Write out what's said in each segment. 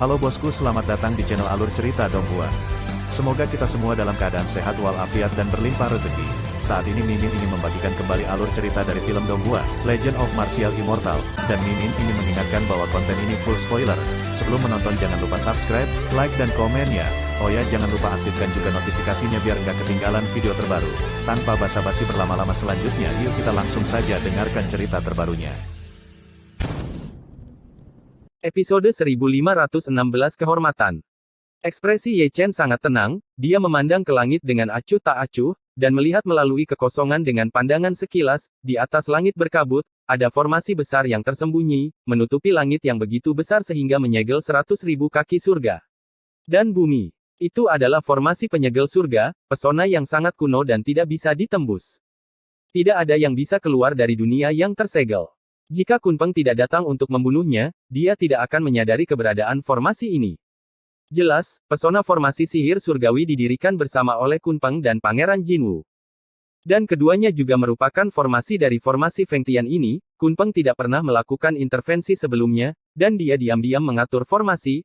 Halo bosku, selamat datang di channel Alur Cerita Donghua. Semoga kita semua dalam keadaan sehat walafiat dan berlimpah rezeki. Saat ini Mimin ingin membagikan kembali alur cerita dari film Donghua, Legend of Martial Immortal, dan Mimin ingin mengingatkan bahwa konten ini full spoiler. Sebelum menonton jangan lupa subscribe, like dan komen ya. Oh ya, jangan lupa aktifkan juga notifikasinya biar nggak ketinggalan video terbaru. Tanpa basa-basi berlama-lama selanjutnya, yuk kita langsung saja dengarkan cerita terbarunya. Episode 1516 Kehormatan. Ekspresi Ye Chen sangat tenang, dia memandang ke langit dengan acuh tak acuh, dan melihat melalui kekosongan dengan pandangan sekilas. Di atas langit berkabut, ada formasi besar yang tersembunyi, menutupi langit yang begitu besar sehingga menyegel 100.000 kaki surga dan bumi. Itu adalah formasi penyegel surga, pesona yang sangat kuno dan tidak bisa ditembus. Tidak ada yang bisa keluar dari dunia yang tersegel. Jika Kun Peng tidak datang untuk membunuhnya, dia tidak akan menyadari keberadaan formasi ini. Jelas, pesona formasi sihir surgawi didirikan bersama oleh Kun Peng dan Pangeran Jinwu. Dan keduanya juga merupakan formasi dari formasi Feng Tian ini. Kun Peng tidak pernah melakukan intervensi sebelumnya, dan dia diam-diam mengatur formasi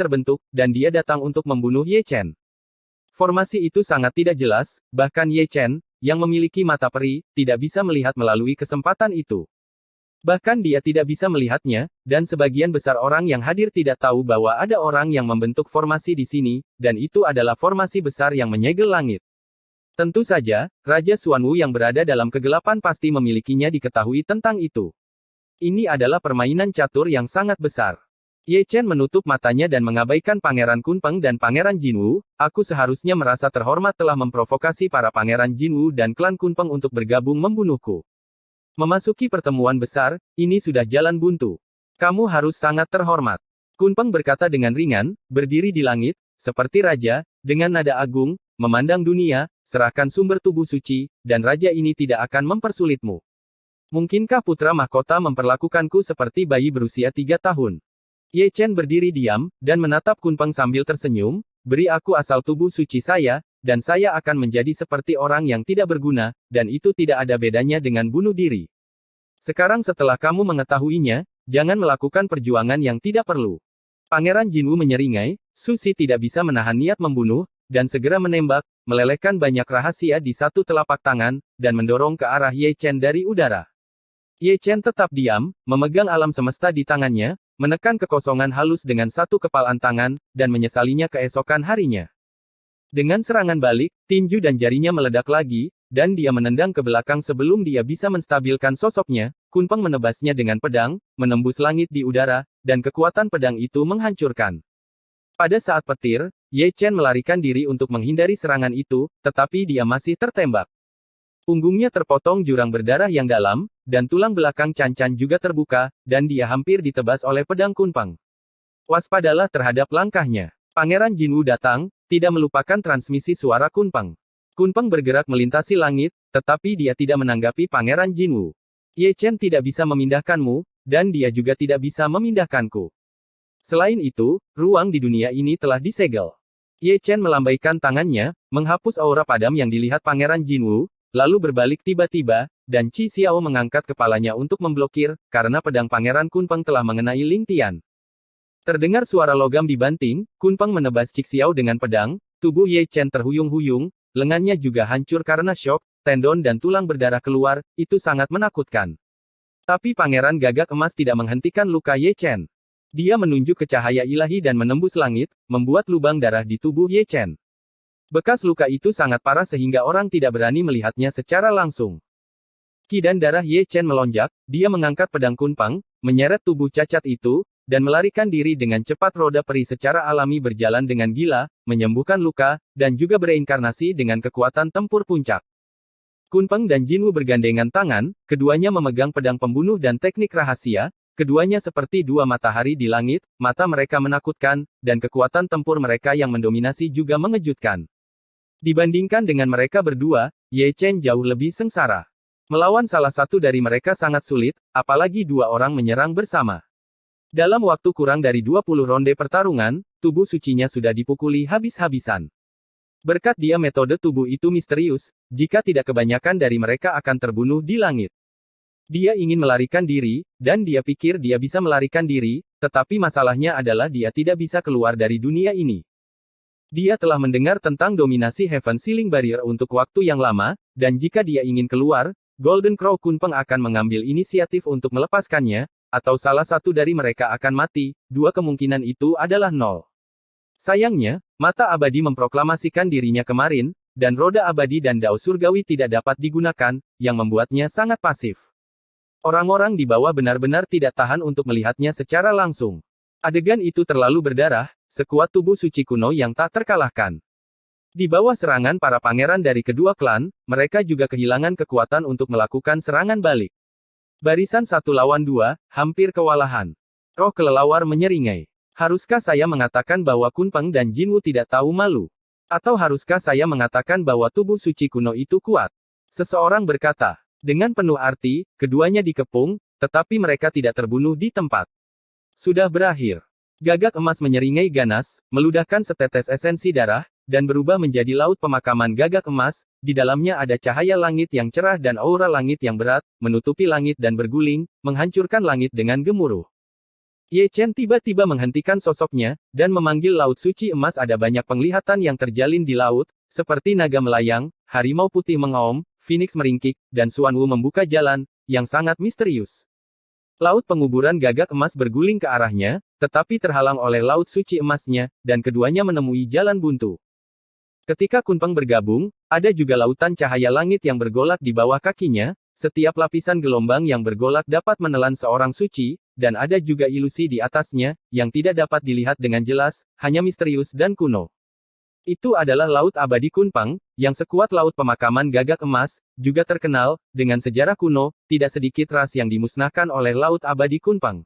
terbentuk, dan dia datang untuk membunuh Ye Chen. Formasi itu sangat tidak jelas, bahkan Ye Chen, yang memiliki mata peri, tidak bisa melihat melalui kesempatan itu. Bahkan dia tidak bisa melihatnya, dan sebagian besar orang yang hadir tidak tahu bahwa ada orang yang membentuk formasi di sini, dan itu adalah formasi besar yang menyegel langit. Tentu saja, Raja Xuanwu yang berada dalam kegelapan pasti memilikinya diketahui tentang itu. Ini adalah permainan catur yang sangat besar. Ye Chen menutup matanya dan mengabaikan Pangeran Kun Peng dan Pangeran Jinwu. Aku seharusnya merasa terhormat telah memprovokasi para Pangeran Jinwu dan klan Kun Peng untuk bergabung membunuhku. Memasuki pertemuan besar, ini sudah jalan buntu. Kamu harus sangat terhormat. Kun Peng berkata dengan ringan, berdiri di langit, seperti raja, dengan nada agung, memandang dunia, serahkan sumber tubuh suci, dan raja ini tidak akan mempersulitmu. Mungkinkah putra mahkota memperlakukanku seperti bayi berusia 3 tahun? Ye Chen berdiri diam, dan menatap Kun Peng sambil tersenyum, beri aku asal tubuh suci saya, dan saya akan menjadi seperti orang yang tidak berguna, dan itu tidak ada bedanya dengan bunuh diri. Sekarang setelah kamu mengetahuinya, jangan melakukan perjuangan yang tidak perlu. Pangeran Jinwu menyeringai, Su Si tidak bisa menahan niat membunuh, dan segera menembak, melelehkan banyak rahasia di satu telapak tangan, dan mendorong ke arah Ye Chen dari udara. Ye Chen tetap diam, memegang alam semesta di tangannya, menekan kekosongan halus dengan satu kepalan tangan, dan menyesalinya keesokan harinya. Dengan serangan balik, tinju dan jarinya meledak lagi, dan dia menendang ke belakang sebelum dia bisa menstabilkan sosoknya. Kun Peng menebasnya dengan pedang, menembus langit di udara, dan kekuatan pedang itu menghancurkan. Pada saat petir, Ye Chen melarikan diri untuk menghindari serangan itu, tetapi dia masih tertembak. Punggungnya terpotong jurang berdarah yang dalam, dan tulang belakang Chan Chan juga terbuka, dan dia hampir ditebas oleh pedang Kun Peng. Waspadalah terhadap langkahnya. Pangeran Jinwu datang, tidak melupakan transmisi suara Kun Peng. Kun Peng bergerak melintasi langit, tetapi dia tidak menanggapi Pangeran Jinwu. Ye Chen tidak bisa memindahkanmu, dan dia juga tidak bisa memindahkanku. Selain itu, ruang di dunia ini telah disegel. Ye Chen melambaikan tangannya, menghapus aura padam yang dilihat Pangeran Jinwu, lalu berbalik tiba-tiba, dan Qi Xiao mengangkat kepalanya untuk memblokir, karena pedang Pangeran Kun Peng telah mengenai Ling Tian. Terdengar suara logam dibanting, Kun Peng menebas Qi Xiao dengan pedang, tubuh Ye Chen terhuyung-huyung, lengannya juga hancur karena syok, tendon dan tulang berdarah keluar, itu sangat menakutkan. Tapi Pangeran Gagak Emas tidak menghentikan luka Ye Chen. Dia menunjuk ke cahaya ilahi dan menembus langit, membuat lubang darah di tubuh Ye Chen. Bekas luka itu sangat parah sehingga orang tidak berani melihatnya secara langsung. Qi dan darah Ye Chen melonjak, dia mengangkat pedang Kun Peng, menyeret tubuh cacat itu, dan melarikan diri dengan cepat. Roda peri secara alami berjalan dengan gila, menyembuhkan luka, dan juga bereinkarnasi dengan kekuatan tempur puncak. Kun Peng dan Jinwu bergandengan tangan, keduanya memegang pedang pembunuh dan teknik rahasia, keduanya seperti dua matahari di langit, mata mereka menakutkan, dan kekuatan tempur mereka yang mendominasi juga mengejutkan. Dibandingkan dengan mereka berdua, Ye Chen jauh lebih sengsara. Melawan salah satu dari mereka sangat sulit, apalagi dua orang menyerang bersama. Dalam waktu kurang dari 20 ronde pertarungan, tubuh sucinya sudah dipukuli habis-habisan. Berkat dia metode tubuh itu misterius, jika tidak kebanyakan dari mereka akan terbunuh di langit. Dia ingin melarikan diri, dan dia pikir dia bisa melarikan diri, tetapi masalahnya adalah dia tidak bisa keluar dari dunia ini. Dia telah mendengar tentang dominasi Heaven Ceiling Barrier untuk waktu yang lama, dan jika dia ingin keluar, Golden Crow Kunpeng akan mengambil inisiatif untuk melepaskannya, atau salah satu dari mereka akan mati, dua kemungkinan itu adalah nol. Sayangnya, mata abadi memproklamasikan dirinya kemarin, dan roda abadi dan dao surgawi tidak dapat digunakan, yang membuatnya sangat pasif. Orang-orang di bawah benar-benar tidak tahan untuk melihatnya secara langsung. Adegan itu terlalu berdarah, sekuat tubuh suci kuno yang tak terkalahkan. Di bawah serangan para pangeran dari kedua klan, mereka juga kehilangan kekuatan untuk melakukan serangan balik. Barisan 1 lawan 2, hampir kewalahan. Roh kelelawar menyeringai. Haruskah saya mengatakan bahwa Kunpeng dan Jinwu tidak tahu malu? Atau haruskah saya mengatakan bahwa tubuh suci kuno itu kuat? Seseorang berkata. Dengan penuh arti, keduanya dikepung, tetapi mereka tidak terbunuh di tempat. Sudah berakhir. Gagak emas menyeringai ganas, meludahkan setetes esensi darah, dan berubah menjadi laut pemakaman gagak emas, di dalamnya ada cahaya langit yang cerah dan aura langit yang berat, menutupi langit dan berguling, menghancurkan langit dengan gemuruh. Ye Chen tiba-tiba menghentikan sosoknya, dan memanggil laut suci emas. Ada banyak penglihatan yang terjalin di laut, seperti naga melayang, harimau putih mengaum, Phoenix meringkik, dan Xuanwu membuka jalan, yang sangat misterius. Laut penguburan gagak emas berguling ke arahnya, tetapi terhalang oleh laut suci emasnya, dan keduanya menemui jalan buntu. Ketika Kunpeng bergabung, ada juga lautan cahaya langit yang bergolak di bawah kakinya, setiap lapisan gelombang yang bergolak dapat menelan seorang suci, dan ada juga ilusi di atasnya, yang tidak dapat dilihat dengan jelas, hanya misterius dan kuno. Itu adalah Laut Abadi Kunpeng, yang sekuat laut pemakaman gagak emas, juga terkenal, dengan sejarah kuno, tidak sedikit ras yang dimusnahkan oleh Laut Abadi Kunpeng.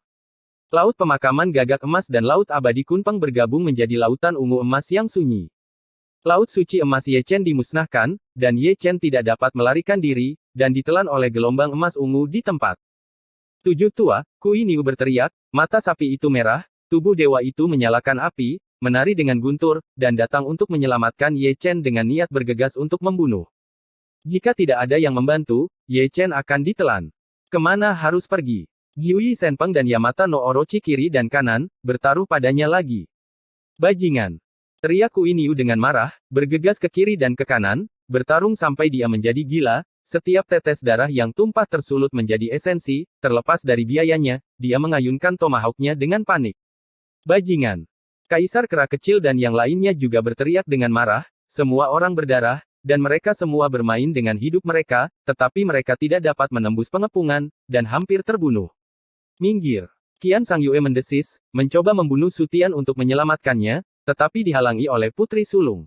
Laut pemakaman gagak emas dan Laut Abadi Kunpeng bergabung menjadi lautan ungu emas yang sunyi. Laut suci emas Ye Chen dimusnahkan, dan Ye Chen tidak dapat melarikan diri, dan ditelan oleh gelombang emas ungu di tempat. 7 tua, Kui Niu berteriak, mata sapi itu merah, tubuh dewa itu menyalakan api, menari dengan guntur, dan datang untuk menyelamatkan Ye Chen dengan niat bergegas untuk membunuh. Jika tidak ada yang membantu, Ye Chen akan ditelan. Kemana harus pergi? Gyuyi Senpeng dan Yamata no Orochi kiri dan kanan, bertaruh padanya lagi. Bajingan! Teriak Kui Niu dengan marah, bergegas ke kiri dan ke kanan, bertarung sampai dia menjadi gila, setiap tetes darah yang tumpah tersulut menjadi esensi, terlepas dari biayanya, dia mengayunkan tomahawk-nya dengan panik. Bajingan! Kaisar Kera kecil dan yang lainnya juga berteriak dengan marah, semua orang berdarah, dan mereka semua bermain dengan hidup mereka, tetapi mereka tidak dapat menembus pengepungan, dan hampir terbunuh. Minggir! Qian Sangyue mendesis, mencoba membunuh Sutian untuk menyelamatkannya, tetapi dihalangi oleh Putri Sulung.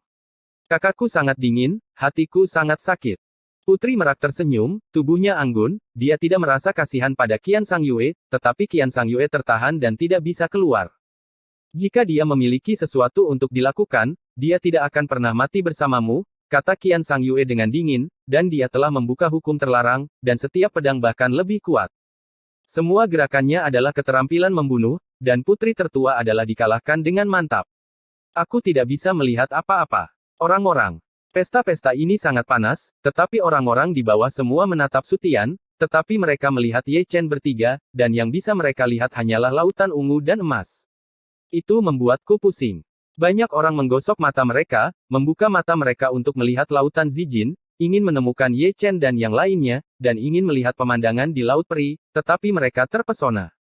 Kakakku sangat dingin, hatiku sangat sakit. Putri Merak tersenyum, tubuhnya anggun, dia tidak merasa kasihan pada Qian Sangyue, tetapi Qian Sangyue tertahan dan tidak bisa keluar. Jika dia memiliki sesuatu untuk dilakukan, dia tidak akan pernah mati bersamamu, kata Qian Sangyue dengan dingin, dan dia telah membuka hukum terlarang, dan setiap pedang bahkan lebih kuat. Semua gerakannya adalah keterampilan membunuh, dan putri tertua adalah dikalahkan dengan mantap. Aku tidak bisa melihat apa-apa. Orang-orang. Pesta-pesta ini sangat panas, tetapi orang-orang di bawah semua menatap Sutian, tetapi mereka melihat Ye Chen bertiga, dan yang bisa mereka lihat hanyalah lautan ungu dan emas. Itu membuatku pusing. Banyak orang menggosok mata mereka, membuka mata mereka untuk melihat lautan Zijin, ingin menemukan Ye Chen dan yang lainnya, dan ingin melihat pemandangan di Laut Peri, tetapi mereka terpesona.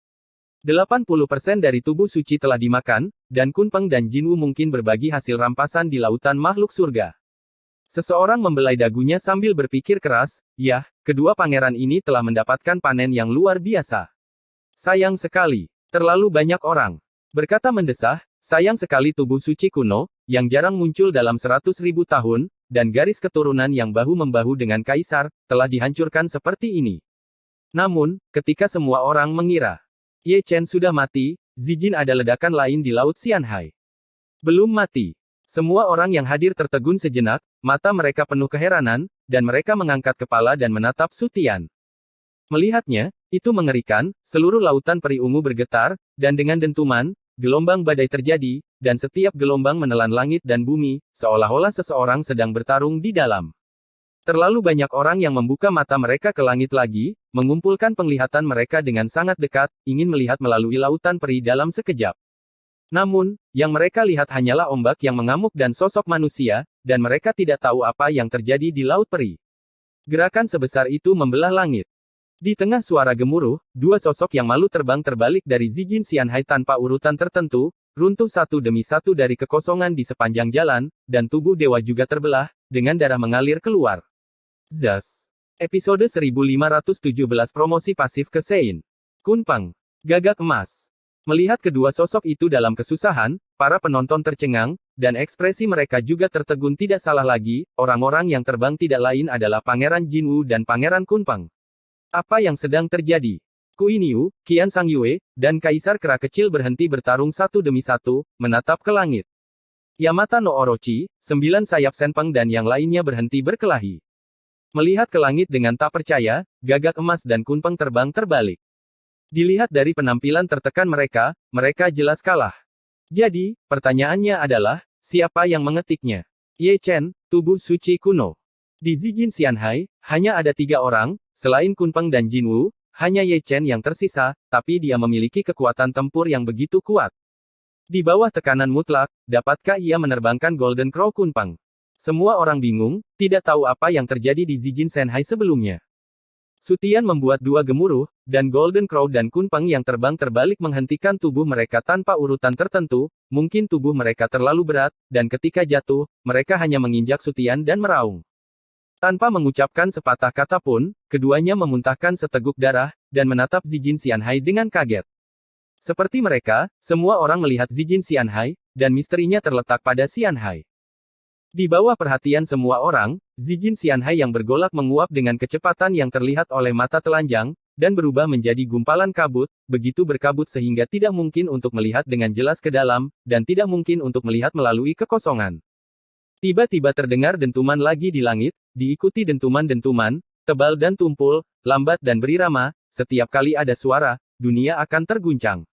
80% dari tubuh suci telah dimakan, dan Kunpeng dan Jinwu mungkin berbagi hasil rampasan di lautan makhluk surga. Seseorang membelai dagunya sambil berpikir keras, yah, kedua pangeran ini telah mendapatkan panen yang luar biasa. Sayang sekali, terlalu banyak orang. Berkata mendesah, sayang sekali tubuh suci kuno, yang jarang muncul dalam 100.000 tahun, dan garis keturunan yang bahu-membahu dengan kaisar, telah dihancurkan seperti ini. Namun, ketika semua orang mengira Ye Chen sudah mati, Zijin ada ledakan lain di Laut Xianhai. Belum mati. Semua orang yang hadir tertegun sejenak, mata mereka penuh keheranan, dan mereka mengangkat kepala dan menatap Sutian. Melihatnya, itu mengerikan, seluruh lautan peri ungu bergetar, dan dengan dentuman, gelombang badai terjadi, dan setiap gelombang menelan langit dan bumi, seolah-olah seseorang sedang bertarung di dalam. Terlalu banyak orang yang membuka mata mereka ke langit lagi, mengumpulkan penglihatan mereka dengan sangat dekat, ingin melihat melalui lautan peri dalam sekejap. Namun, yang mereka lihat hanyalah ombak yang mengamuk dan sosok manusia, dan mereka tidak tahu apa yang terjadi di Laut Peri. Gerakan sebesar itu membelah langit. Di tengah suara gemuruh, dua sosok yang malu terbang terbalik dari Zijin Xianhai tanpa urutan tertentu, runtuh satu demi satu dari kekosongan di sepanjang jalan, dan tubuh dewa juga terbelah, dengan darah mengalir keluar. Zas. Episode 1517 Promosi Pasif ke Sein. Kunpeng. Gagak emas. Melihat kedua sosok itu dalam kesusahan, para penonton tercengang, dan ekspresi mereka juga tertegun. Tidak salah lagi, orang-orang yang terbang tidak lain adalah Pangeran Jinwu dan Pangeran Kunpeng. Apa yang sedang terjadi? Kuiniu, Qian Sangyue, dan Kaisar Kera Kecil berhenti bertarung satu demi satu, menatap ke langit. Yamata no Orochi, 9 sayap Senpeng dan yang lainnya berhenti berkelahi. Melihat ke langit dengan tak percaya, Gagak Emas dan Kunpeng terbang terbalik. Dilihat dari penampilan tertekan mereka, mereka jelas kalah. Jadi, pertanyaannya adalah, siapa yang mengetiknya? Ye Chen, tubuh suci kuno. Di Zijin Xianhai, hanya ada 3 orang, selain Kunpeng dan Jinwu, hanya Ye Chen yang tersisa, tapi dia memiliki kekuatan tempur yang begitu kuat. Di bawah tekanan mutlak, dapatkah ia menerbangkan Golden Crow Kunpeng? Semua orang bingung, tidak tahu apa yang terjadi di Zijin Xianhai sebelumnya. Sutian membuat 2 gemuruh, dan Golden Crow dan Kunpeng yang terbang terbalik menghentikan tubuh mereka tanpa urutan tertentu, mungkin tubuh mereka terlalu berat, dan ketika jatuh, mereka hanya menginjak Sutian dan meraung. Tanpa mengucapkan sepatah kata pun, keduanya memuntahkan seteguk darah, dan menatap Zijin Xianhai dengan kaget. Seperti mereka, semua orang melihat Zijin Xianhai, dan misterinya terletak pada Xianhai. Di bawah perhatian semua orang, Zijin Xianhai yang bergolak menguap dengan kecepatan yang terlihat oleh mata telanjang, dan berubah menjadi gumpalan kabut, begitu berkabut sehingga tidak mungkin untuk melihat dengan jelas ke dalam, dan tidak mungkin untuk melihat melalui kekosongan. Tiba-tiba terdengar dentuman lagi di langit, diikuti dentuman-dentuman, tebal dan tumpul, lambat dan berirama, setiap kali ada suara, dunia akan terguncang.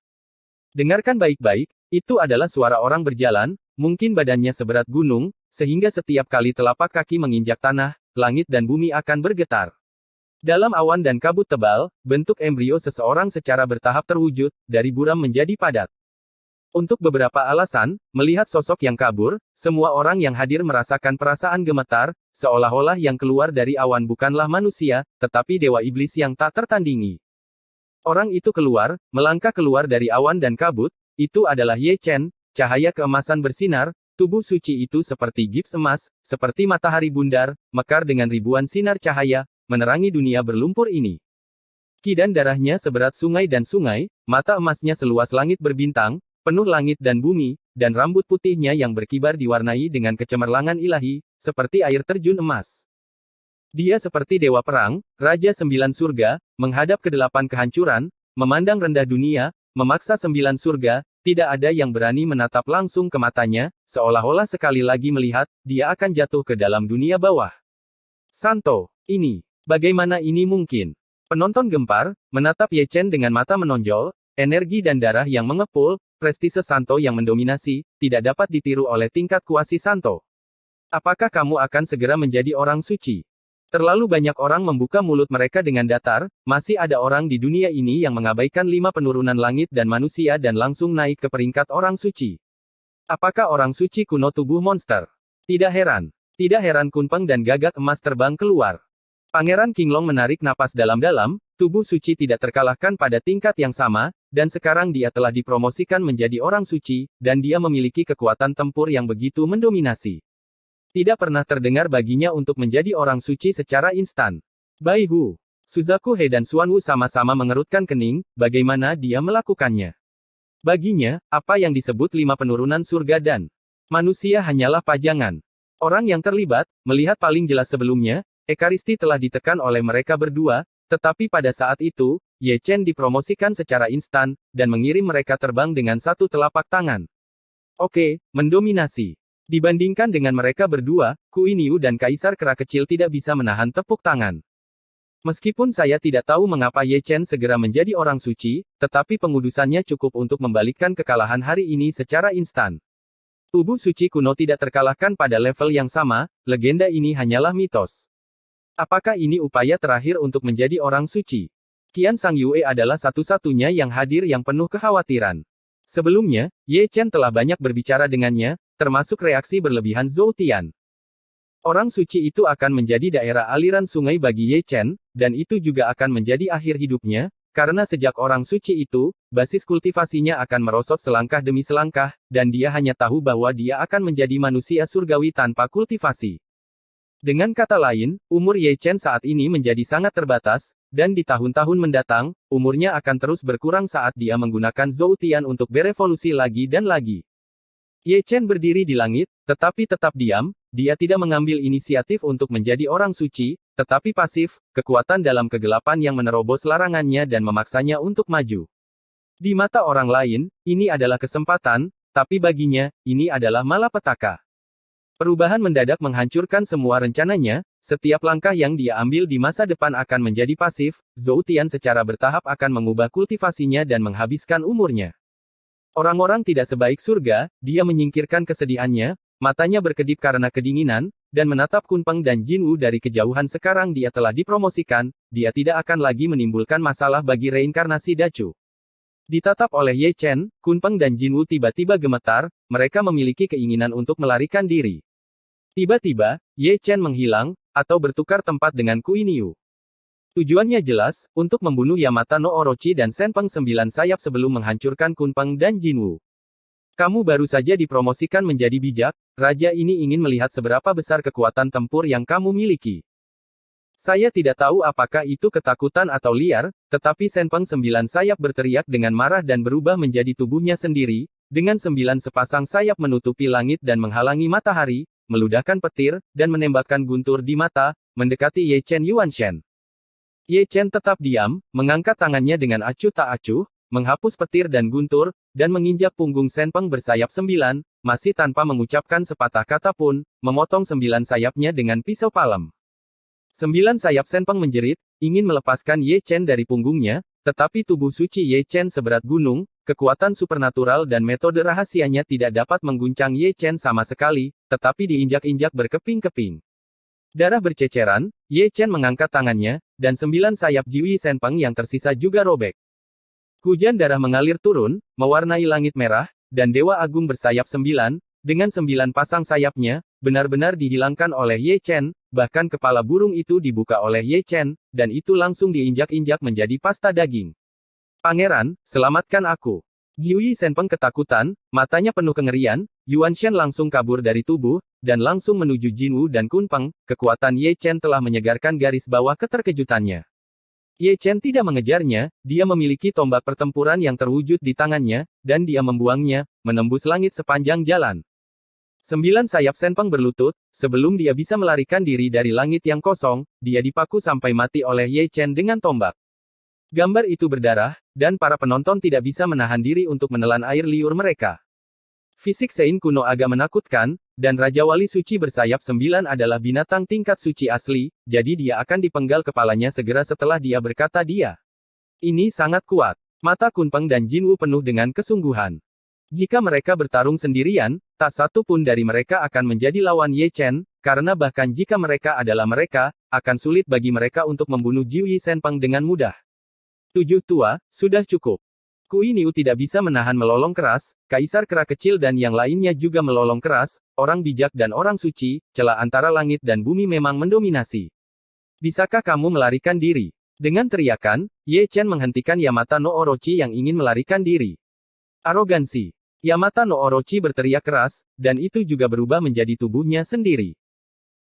Dengarkan baik-baik, itu adalah suara orang berjalan, mungkin badannya seberat gunung, sehingga setiap kali telapak kaki menginjak tanah, langit dan bumi akan bergetar. Dalam awan dan kabut tebal, bentuk embrio seseorang secara bertahap terwujud, dari buram menjadi padat. Untuk beberapa alasan, melihat sosok yang kabur, semua orang yang hadir merasakan perasaan gemetar, seolah-olah yang keluar dari awan bukanlah manusia, tetapi dewa iblis yang tak tertandingi. Orang itu keluar, melangkah keluar dari awan dan kabut, itu adalah Ye Chen, cahaya keemasan bersinar, tubuh suci itu seperti gips emas, seperti matahari bundar, mekar dengan ribuan sinar cahaya, menerangi dunia berlumpur ini. Ki dan darahnya seberat sungai dan sungai, mata emasnya seluas langit berbintang, penuh langit dan bumi, dan rambut putihnya yang berkibar diwarnai dengan kecemerlangan ilahi, seperti air terjun emas. Dia seperti dewa perang, Raja 9 surga, menghadap ke 8 kehancuran, memandang rendah dunia, memaksa 9 surga, tidak ada yang berani menatap langsung ke matanya, seolah-olah sekali lagi melihat, dia akan jatuh ke dalam dunia bawah. Santo, ini, bagaimana ini mungkin? Penonton gempar, menatap Ye Chen dengan mata menonjol, energi dan darah yang mengepul, prestise Santo yang mendominasi, tidak dapat ditiru oleh tingkat kuasi Santo. Apakah kamu akan segera menjadi orang suci? Terlalu banyak orang membuka mulut mereka dengan datar, masih ada orang di dunia ini yang mengabaikan 5 penurunan langit dan manusia dan langsung naik ke peringkat orang suci. Apakah orang suci kuno tubuh monster? Tidak heran Kunpeng dan Gagak Emas terbang keluar. Pangeran Qinglong menarik napas dalam-dalam, tubuh suci tidak terkalahkan pada tingkat yang sama, dan sekarang dia telah dipromosikan menjadi orang suci, dan dia memiliki kekuatan tempur yang begitu mendominasi. Tidak pernah terdengar baginya untuk menjadi orang suci secara instan. Bai Hu, Suzaku He dan Xuan Wu sama-sama mengerutkan kening, bagaimana dia melakukannya. Baginya, apa yang disebut 5 penurunan surga dan manusia hanyalah pajangan. Orang yang terlibat, melihat paling jelas sebelumnya, Ekaristi telah ditekan oleh mereka berdua, tetapi pada saat itu, Ye Chen dipromosikan secara instan, dan mengirim mereka terbang dengan satu telapak tangan. Oke, mendominasi. Dibandingkan dengan mereka berdua, Kuiniu dan Kaisar Kera Kecil tidak bisa menahan tepuk tangan. Meskipun saya tidak tahu mengapa Ye Chen segera menjadi orang suci, tetapi pengudusannya cukup untuk membalikkan kekalahan hari ini secara instan. Tubuh suci kuno tidak terkalahkan pada level yang sama, legenda ini hanyalah mitos. Apakah ini upaya terakhir untuk menjadi orang suci? Qian Sang Yue adalah satu-satunya yang hadir yang penuh kekhawatiran. Sebelumnya, Ye Chen telah banyak berbicara dengannya, termasuk reaksi berlebihan Zhou Tian. Orang suci itu akan menjadi daerah aliran sungai bagi Ye Chen, dan itu juga akan menjadi akhir hidupnya, karena sejak orang suci itu, basis kultivasinya akan merosot selangkah demi selangkah, dan dia hanya tahu bahwa dia akan menjadi manusia surgawi tanpa kultivasi. Dengan kata lain, umur Ye Chen saat ini menjadi sangat terbatas, dan di tahun-tahun mendatang, umurnya akan terus berkurang saat dia menggunakan Zhou Tian untuk berevolusi lagi dan lagi. Ye Chen berdiri di langit, tetapi tetap diam, dia tidak mengambil inisiatif untuk menjadi orang suci, tetapi pasif, kekuatan dalam kegelapan yang menerobos larangannya dan memaksanya untuk maju. Di mata orang lain, ini adalah kesempatan, tapi baginya, ini adalah malapetaka. Perubahan mendadak menghancurkan semua rencananya, setiap langkah yang dia ambil di masa depan akan menjadi pasif, Zhou Tian secara bertahap akan mengubah kultivasinya dan menghabiskan umurnya. Orang-orang tidak sebaik surga, dia menyingkirkan kesedihannya, matanya berkedip karena kedinginan, dan menatap Kunpeng dan Jinwu dari kejauhan. Sekarang dia telah dipromosikan, dia tidak akan lagi menimbulkan masalah bagi reinkarnasi Dacu. Ditatap oleh Ye Chen, Kunpeng dan Jinwu tiba-tiba gemetar, mereka memiliki keinginan untuk melarikan diri. Tiba-tiba, Ye Chen menghilang, atau bertukar tempat dengan Kui Niu. Tujuannya jelas, untuk membunuh Yamata no Orochi dan Senpeng Sembilan Sayap sebelum menghancurkan Kunpeng dan Jinwu. Kamu baru saja dipromosikan menjadi bijak, raja ini ingin melihat seberapa besar kekuatan tempur yang kamu miliki. Saya tidak tahu apakah itu ketakutan atau liar, tetapi Senpeng Sembilan Sayap berteriak dengan marah dan berubah menjadi tubuhnya sendiri, dengan 9 sepasang sayap menutupi langit dan menghalangi matahari, meludahkan petir, dan menembakkan guntur di mata, mendekati Ye Chen Yuanshen. Ye Chen tetap diam, mengangkat tangannya dengan acuh tak acuh, menghapus petir dan guntur, dan menginjak punggung Senpeng bersayap 9, masih tanpa mengucapkan sepatah kata pun, memotong 9 sayapnya dengan pisau palem. 9 sayap Senpeng menjerit, ingin melepaskan Ye Chen dari punggungnya, tetapi tubuh suci Ye Chen seberat gunung, kekuatan supernatural dan metode rahasianya tidak dapat mengguncang Ye Chen sama sekali, tetapi diinjak-injak berkeping-keping. Darah berceceran, Ye Chen mengangkat tangannya, dan 9 sayap Jiwi Senpeng yang tersisa juga robek. Hujan darah mengalir turun, mewarnai langit merah, dan Dewa Agung bersayap 9, dengan 9 pasang sayapnya, benar-benar dihilangkan oleh Ye Chen, bahkan kepala burung itu dibuka oleh Ye Chen, dan itu langsung diinjak-injak menjadi pasta daging. Pangeran, selamatkan aku. Jiwi Senpeng ketakutan, matanya penuh kengerian, Yuanshen langsung kabur dari tubuh, dan langsung menuju Jinwu dan Kunpeng, kekuatan Ye Chen telah menyegarkan garis bawah keterkejutannya. Ye Chen tidak mengejarnya, dia memiliki tombak pertempuran yang terwujud di tangannya, dan dia membuangnya, menembus langit sepanjang jalan. 9 sayap Senpeng berlutut, sebelum dia bisa melarikan diri dari langit yang kosong, dia dipaku sampai mati oleh Ye Chen dengan tombak. Gambar itu berdarah, dan para penonton tidak bisa menahan diri untuk menelan air liur mereka. Fisik Sein kuno agak menakutkan, dan Raja Wali Suci bersayap 9 adalah binatang tingkat suci asli, jadi dia akan dipenggal kepalanya segera setelah dia berkata dia. Ini sangat kuat. Mata Kunpeng dan Jinwu penuh dengan kesungguhan. Jika mereka bertarung sendirian, tak satu pun dari mereka akan menjadi lawan Ye Chen, karena bahkan jika mereka adalah mereka, akan sulit bagi mereka untuk membunuh Jiwi Senpeng dengan mudah. 7 tua, sudah cukup. Kui Niu tidak bisa menahan melolong keras, Kaisar Kera kecil dan yang lainnya juga melolong keras, orang bijak dan orang suci, celah antara langit dan bumi memang mendominasi. Bisakah kamu melarikan diri? Dengan teriakan, Ye Chen menghentikan Yamata no Orochi yang ingin melarikan diri. Arogansi. Yamata no Orochi berteriak keras, dan itu juga berubah menjadi tubuhnya sendiri.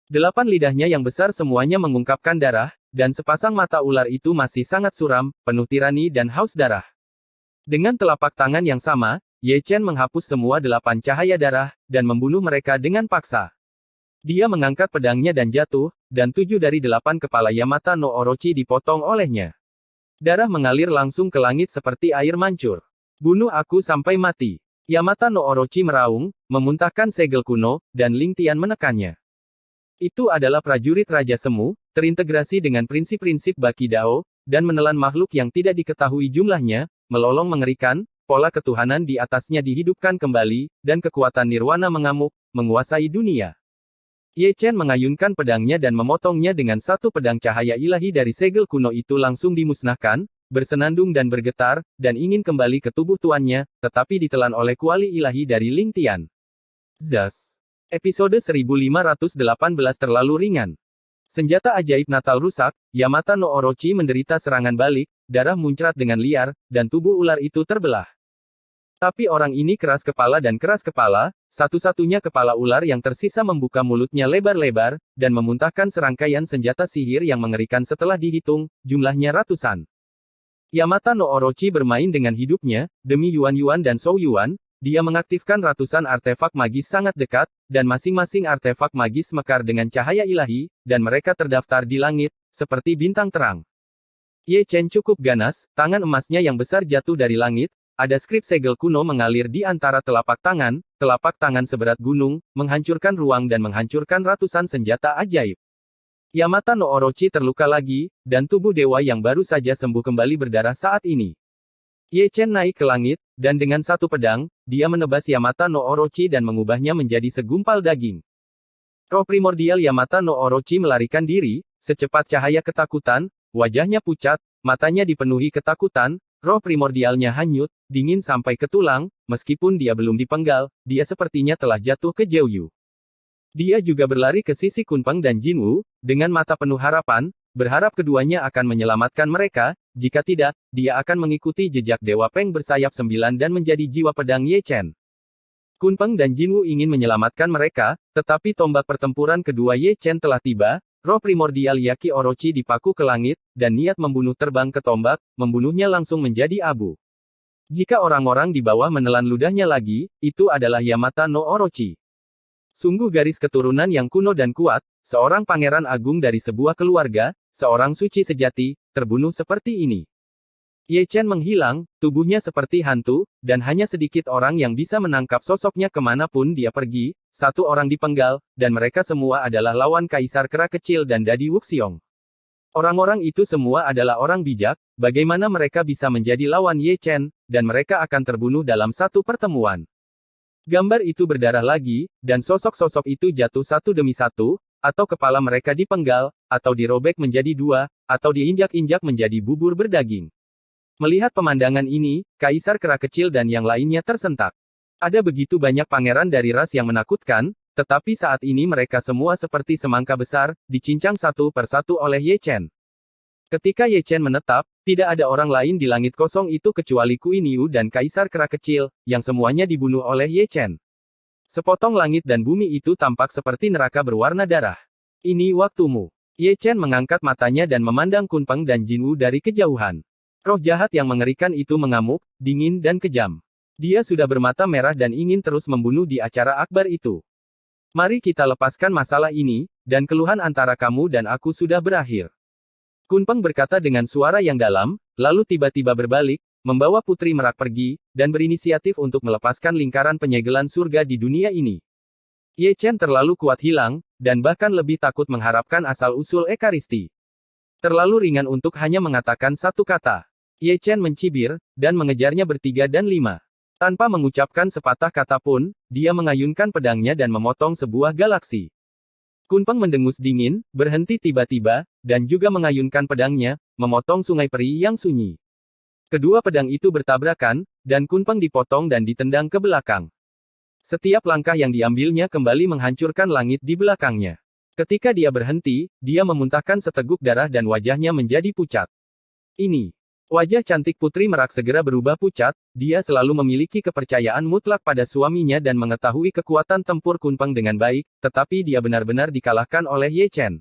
8 lidahnya yang besar semuanya mengungkapkan darah, dan sepasang mata ular itu masih sangat suram, penuh tirani dan haus darah. Dengan telapak tangan yang sama, Ye Chen menghapus semua 8 cahaya darah, dan membunuh mereka dengan paksa. Dia mengangkat pedangnya dan jatuh, dan 7 dari 8 kepala Yamata no Orochi dipotong olehnya. Darah mengalir langsung ke langit seperti air mancur. Bunuh aku sampai mati. Yamata no Orochi meraung, memuntahkan segel kuno, dan Ling Tian menekannya. Itu adalah prajurit Raja Semu, terintegrasi dengan prinsip-prinsip Baki Dao, dan menelan makhluk yang tidak diketahui jumlahnya, melolong mengerikan, pola ketuhanan di atasnya dihidupkan kembali, dan kekuatan nirwana mengamuk, menguasai dunia. Ye Chen mengayunkan pedangnya dan memotongnya dengan satu pedang cahaya ilahi dari segel kuno itu langsung dimusnahkan, bersenandung dan bergetar, dan ingin kembali ke tubuh tuannya, tetapi ditelan oleh kuali ilahi dari Ling Tian. Zas. Episode 1518 terlalu ringan. Senjata ajaib Natal rusak, Yamata no Orochi menderita serangan balik, darah muncrat dengan liar, dan tubuh ular itu terbelah. Tapi orang ini keras kepala dan keras kepala, satu-satunya kepala ular yang tersisa membuka mulutnya lebar-lebar, dan memuntahkan serangkaian senjata sihir yang mengerikan setelah dihitung, jumlahnya ratusan. Yamata no Orochi bermain dengan hidupnya, demi Yuan-Yuan dan Shou-Yuan, dia mengaktifkan ratusan artefak magis sangat dekat, dan masing-masing artefak magis mekar dengan cahaya ilahi, dan mereka terdaftar di langit, seperti bintang terang. Ye Chen cukup ganas, tangan emasnya yang besar jatuh dari langit, ada skrip segel kuno mengalir di antara telapak tangan seberat gunung, menghancurkan ruang dan menghancurkan ratusan senjata ajaib. Yamata no Orochi terluka lagi, dan tubuh dewa yang baru saja sembuh kembali berdarah saat ini. Ye Chen naik ke langit, dan dengan satu pedang, dia menebas Yamata no Orochi dan mengubahnya menjadi segumpal daging. Roh primordial Yamata no Orochi melarikan diri, secepat cahaya ketakutan, wajahnya pucat, matanya dipenuhi ketakutan, roh primordialnya hanyut, dingin sampai ke tulang, meskipun dia belum dipenggal, dia sepertinya telah jatuh ke Jiuyu. Dia juga berlari ke sisi Kunpeng dan Jinwu, dengan mata penuh harapan, berharap keduanya akan menyelamatkan mereka, jika tidak, dia akan mengikuti jejak Dewa Peng bersayap 9 dan menjadi jiwa pedang Ye Chen. Kunpeng dan Jinwu ingin menyelamatkan mereka, tetapi tombak pertempuran kedua Ye Chen telah tiba, roh primordial Yaki Orochi dipaku ke langit, dan niat membunuh terbang ke tombak, membunuhnya langsung menjadi abu. Jika orang-orang di bawah menelan ludahnya lagi, itu adalah Yamata no Orochi. Sungguh garis keturunan yang kuno dan kuat, seorang pangeran agung dari sebuah keluarga, seorang suci sejati, terbunuh seperti ini. Ye Chen menghilang, tubuhnya seperti hantu, dan hanya sedikit orang yang bisa menangkap sosoknya kemanapun dia pergi, satu orang dipenggal, dan mereka semua adalah lawan Kaisar Kera Kecil dan Dadi Wuxiong. Orang-orang itu semua adalah orang bijak, bagaimana mereka bisa menjadi lawan Ye Chen, dan mereka akan terbunuh dalam satu pertemuan. Gambar itu berdarah lagi, dan sosok-sosok itu jatuh satu demi satu, atau kepala mereka dipenggal, atau dirobek menjadi dua, atau diinjak-injak menjadi bubur berdaging. Melihat pemandangan ini, Kaisar Kera Kecil dan yang lainnya tersentak. Ada begitu banyak pangeran dari ras yang menakutkan, tetapi saat ini mereka semua seperti semangka besar, dicincang satu persatu oleh Ye Chen. Ketika Ye Chen menetap, tidak ada orang lain di langit kosong itu kecuali Kui Niu dan Kaisar Kera Kecil, yang semuanya dibunuh oleh Ye Chen. Sepotong langit dan bumi itu tampak seperti neraka berwarna darah. Ini waktumu. Ye Chen mengangkat matanya dan memandang Kunpeng dan Jinwu dari kejauhan. Roh jahat yang mengerikan itu mengamuk, dingin dan kejam. Dia sudah bermata merah dan ingin terus membunuh di acara akbar itu. Mari kita lepaskan masalah ini, dan keluhan antara kamu dan aku sudah berakhir. Kunpeng berkata dengan suara yang dalam, lalu tiba-tiba berbalik, membawa Putri Merak pergi, dan berinisiatif untuk melepaskan lingkaran penyegelan surga di dunia ini. Ye Chen terlalu kuat hilang, dan bahkan lebih takut mengharapkan asal-usul Ekaristi. Terlalu ringan untuk hanya mengatakan satu kata. Ye Chen mencibir, dan mengejarnya bertiga dan lima. Tanpa mengucapkan sepatah kata pun, dia mengayunkan pedangnya dan memotong sebuah galaksi. Kunpeng mendengus dingin, berhenti tiba-tiba, dan juga mengayunkan pedangnya, memotong sungai peri yang sunyi. Kedua pedang itu bertabrakan, dan Kunpeng dipotong dan ditendang ke belakang. Setiap langkah yang diambilnya kembali menghancurkan langit di belakangnya. Ketika dia berhenti, dia memuntahkan seteguk darah dan wajahnya menjadi pucat. Ini. Wajah cantik Putri Merak segera berubah pucat, dia selalu memiliki kepercayaan mutlak pada suaminya dan mengetahui kekuatan tempur Kunpeng dengan baik, tetapi dia benar-benar dikalahkan oleh Ye Chen.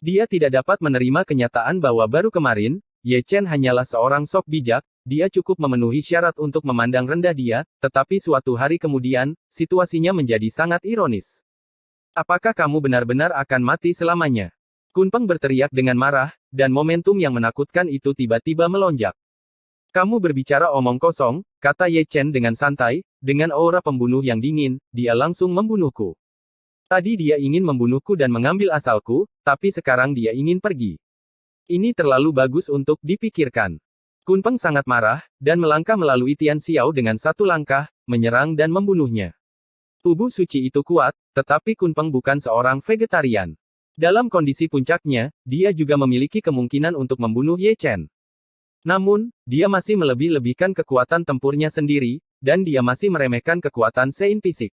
Dia tidak dapat menerima kenyataan bahwa baru kemarin, Ye Chen hanyalah seorang sok bijak, dia cukup memenuhi syarat untuk memandang rendah dia, tetapi suatu hari kemudian, situasinya menjadi sangat ironis. Apakah kamu benar-benar akan mati selamanya? Kunpeng berteriak dengan marah, dan momentum yang menakutkan itu tiba-tiba melonjak. Kamu berbicara omong kosong, kata Ye Chen dengan santai, dengan aura pembunuh yang dingin, dia langsung membunuhku. Tadi dia ingin membunuhku dan mengambil asalku, tapi sekarang dia ingin pergi. Ini terlalu bagus untuk dipikirkan. Kunpeng sangat marah, dan melangkah melalui Tian Xiao dengan satu langkah, menyerang dan membunuhnya. Tubuh suci itu kuat, tetapi Kunpeng bukan seorang vegetarian. Dalam kondisi puncaknya, dia juga memiliki kemungkinan untuk membunuh Ye Chen. Namun, dia masih melebih-lebihkan kekuatan tempurnya sendiri, dan dia masih meremehkan kekuatan Sein fisik.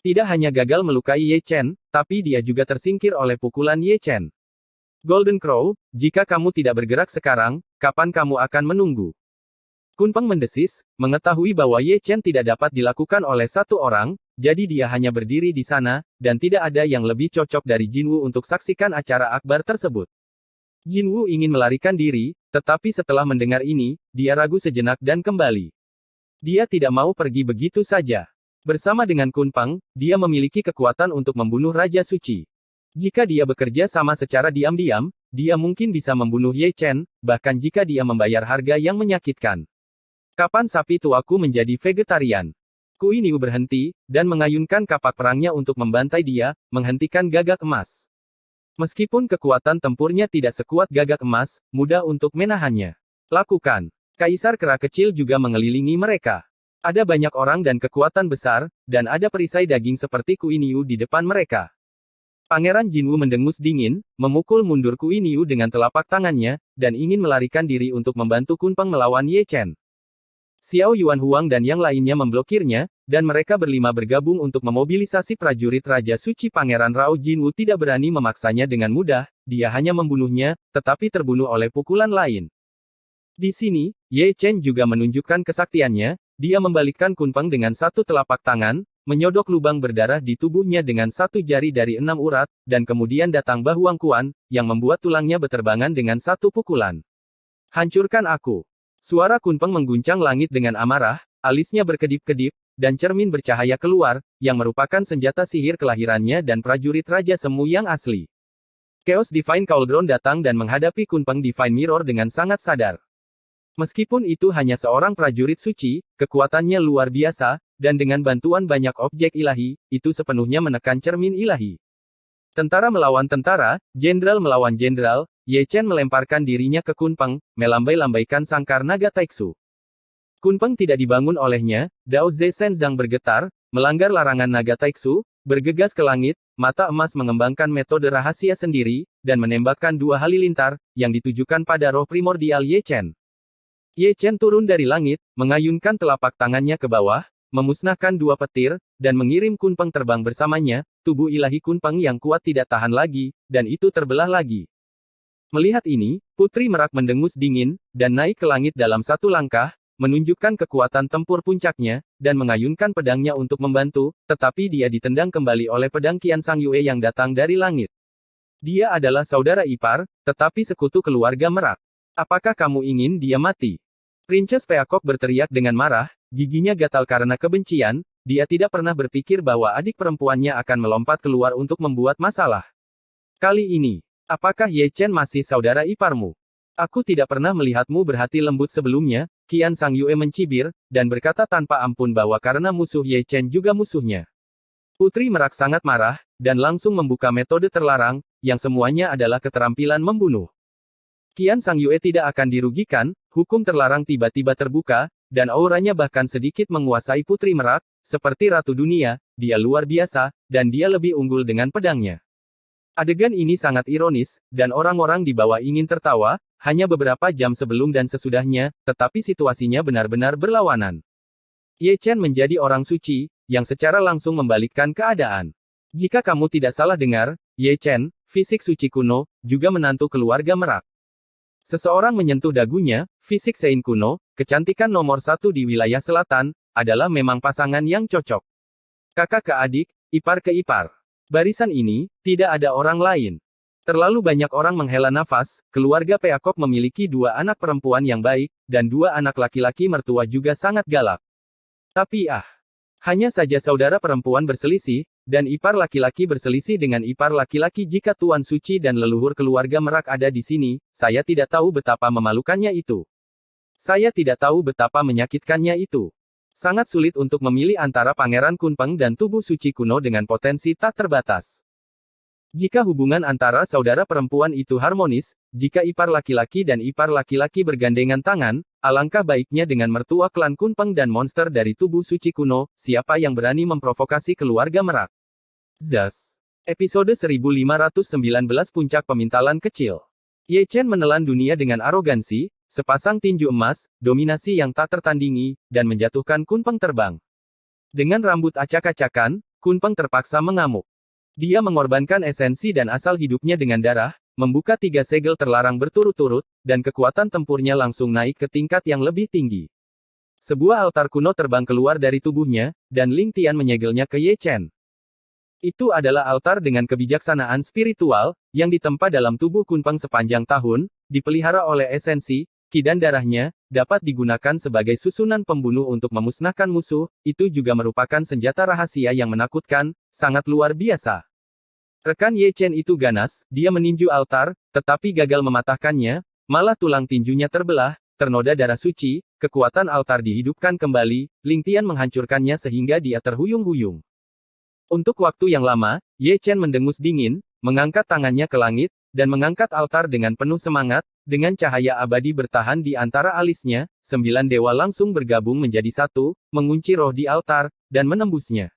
Tidak hanya gagal melukai Ye Chen, tapi dia juga tersingkir oleh pukulan Ye Chen. Golden Crow, jika kamu tidak bergerak sekarang, kapan kamu akan menunggu? Kunpeng mendesis, mengetahui bahwa Ye Chen tidak dapat dilakukan oleh satu orang, jadi dia hanya berdiri di sana, dan tidak ada yang lebih cocok dari Jinwu untuk saksikan acara akbar tersebut. Jinwu ingin melarikan diri, tetapi setelah mendengar ini, dia ragu sejenak dan kembali. Dia tidak mau pergi begitu saja. Bersama dengan Kunpeng, dia memiliki kekuatan untuk membunuh Raja Suci. Jika dia bekerja sama secara diam-diam, dia mungkin bisa membunuh Ye Chen, bahkan jika dia membayar harga yang menyakitkan. Kapan sapi tuaku menjadi vegetarian? Kui Niu berhenti, dan mengayunkan kapak perangnya untuk membantai dia, menghentikan gagak emas. Meskipun kekuatan tempurnya tidak sekuat gagak emas, mudah untuk menahannya. Lakukan. Kaisar kera kecil juga mengelilingi mereka. Ada banyak orang dan kekuatan besar, dan ada perisai daging seperti Kui Niu di depan mereka. Pangeran Jinwu mendengus dingin, memukul mundur Kui Niu dengan telapak tangannya, dan ingin melarikan diri untuk membantu Kunpeng melawan Ye Chen. Xiao Yuan Huang dan yang lainnya memblokirnya, dan mereka berlima bergabung untuk memobilisasi prajurit Raja Suci. Pangeran Rao Jinwu tidak berani memaksanya dengan mudah, dia hanya membunuhnya, tetapi terbunuh oleh pukulan lain. Di sini, Ye Chen juga menunjukkan kesaktiannya, dia membalikkan Kunpeng dengan satu telapak tangan, menyodok lubang berdarah di tubuhnya dengan satu jari dari 6 urat, dan kemudian datang Bahuang Kuan, yang membuat tulangnya beterbangan dengan satu pukulan. Hancurkan aku! Suara Kunpeng mengguncang langit dengan amarah, alisnya berkedip-kedip, dan cermin bercahaya keluar, yang merupakan senjata sihir kelahirannya dan prajurit Raja Semu yang asli. Chaos Divine Cauldron datang dan menghadapi Kunpeng Divine Mirror dengan sangat sadar. Meskipun itu hanya seorang prajurit suci, kekuatannya luar biasa, dan dengan bantuan banyak objek ilahi, itu sepenuhnya menekan cermin ilahi. Tentara melawan tentara, jenderal melawan jenderal, Ye Chen melemparkan dirinya ke Kunpeng, melambai-lambaikan sangkar naga Taiksu. Kunpeng tidak dibangun olehnya, Dao Ze Shenzang bergetar, melanggar larangan naga Taiksu, bergegas ke langit, mata emas mengembangkan metode rahasia sendiri, dan menembakkan dua halilintar, yang ditujukan pada roh primordial Ye Chen. Ye Chen turun dari langit, mengayunkan telapak tangannya ke bawah, memusnahkan dua petir, dan mengirim Kunpeng terbang bersamanya. Tubuh ilahi Kunpeng yang kuat tidak tahan lagi, dan itu terbelah lagi. Melihat ini, Putri Merak mendengus dingin, dan naik ke langit dalam satu langkah, menunjukkan kekuatan tempur puncaknya, dan mengayunkan pedangnya untuk membantu, tetapi dia ditendang kembali oleh pedang Qian Sang Yue yang datang dari langit. Dia adalah saudara ipar, tetapi sekutu keluarga Merak. Apakah kamu ingin dia mati? Princess Peacock berteriak dengan marah, giginya gatal karena kebencian, dia tidak pernah berpikir bahwa adik perempuannya akan melompat keluar untuk membuat masalah. Kali ini, apakah Ye Chen masih saudara iparmu? Aku tidak pernah melihatmu berhati lembut sebelumnya, Qian Sang Yue mencibir, dan berkata tanpa ampun bahwa karena musuh Ye Chen juga musuhnya. Putri Merak sangat marah, dan langsung membuka metode terlarang, yang semuanya adalah keterampilan membunuh. Qian Sang Yue tidak akan dirugikan, hukum terlarang tiba-tiba terbuka, dan auranya bahkan sedikit menguasai Putri Merak, seperti Ratu Dunia, dia luar biasa, dan dia lebih unggul dengan pedangnya. Adegan ini sangat ironis, dan orang-orang di bawah ingin tertawa, hanya beberapa jam sebelum dan sesudahnya, tetapi situasinya benar-benar berlawanan. Ye Chen menjadi orang suci, yang secara langsung membalikkan keadaan. Jika kamu tidak salah dengar, Ye Chen, fisik suci kuno, juga menantu keluarga Merak. Seseorang menyentuh dagunya, fisik Sein kuno, kecantikan nomor satu di wilayah selatan, adalah memang pasangan yang cocok. Kakak ke adik, ipar ke ipar. Barisan ini, tidak ada orang lain. Terlalu banyak orang menghela nafas, keluarga Peacock memiliki dua anak perempuan yang baik, dan dua anak laki-laki mertua juga sangat galak. Tapi hanya saja saudara perempuan berselisih, dan ipar laki-laki berselisih dengan ipar laki-laki. Jika Tuan Suci dan leluhur keluarga Merak ada di sini, saya tidak tahu betapa memalukannya itu. Saya tidak tahu betapa menyakitkannya itu. Sangat sulit untuk memilih antara Pangeran Kunpeng dan tubuh suci kuno dengan potensi tak terbatas. Jika hubungan antara saudara perempuan itu harmonis, jika ipar laki-laki dan ipar laki-laki bergandengan tangan, alangkah baiknya dengan mertua klan Kunpeng dan monster dari tubuh suci kuno, siapa yang berani memprovokasi keluarga Merak. Zas. Episode 1519 Puncak Pemintalan Kecil. Ye Chen menelan dunia dengan arogansi, sepasang tinju emas, dominasi yang tak tertandingi, dan menjatuhkan Kunpeng terbang. Dengan rambut acak-acakan, Kunpeng terpaksa mengamuk. Dia mengorbankan esensi dan asal hidupnya dengan darah, membuka 3 segel terlarang berturut-turut, dan kekuatan tempurnya langsung naik ke tingkat yang lebih tinggi. Sebuah altar kuno terbang keluar dari tubuhnya, dan Ling Tian menyegelnya ke Ye Chen. Itu adalah altar dengan kebijaksanaan spiritual, yang ditempa dalam tubuh Kunpeng sepanjang tahun, dipelihara oleh esensi, ki dan darahnya, dapat digunakan sebagai susunan pembunuh untuk memusnahkan musuh, itu juga merupakan senjata rahasia yang menakutkan, sangat luar biasa. Rekan Ye Chen itu ganas, dia meninju altar, tetapi gagal mematahkannya, malah tulang tinjunya terbelah, ternoda darah suci, kekuatan altar dihidupkan kembali, Ling Tian menghancurkannya sehingga dia terhuyung-huyung. Untuk waktu yang lama, Ye Chen mendengus dingin, mengangkat tangannya ke langit, dan mengangkat altar dengan penuh semangat, dengan cahaya abadi bertahan di antara alisnya, 9 dewa langsung bergabung menjadi satu, mengunci roh di altar, dan menembusnya.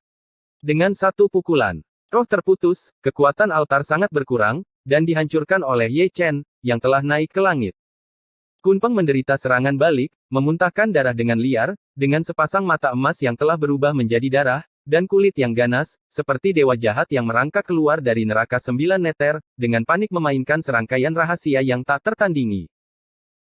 Dengan satu pukulan, roh terputus, kekuatan altar sangat berkurang, dan dihancurkan oleh Ye Chen, yang telah naik ke langit. Kunpeng menderita serangan balik, memuntahkan darah dengan liar, dengan sepasang mata emas yang telah berubah menjadi darah, dan kulit yang ganas, seperti dewa jahat yang merangkak keluar dari neraka 9 neter, dengan panik memainkan serangkaian rahasia yang tak tertandingi.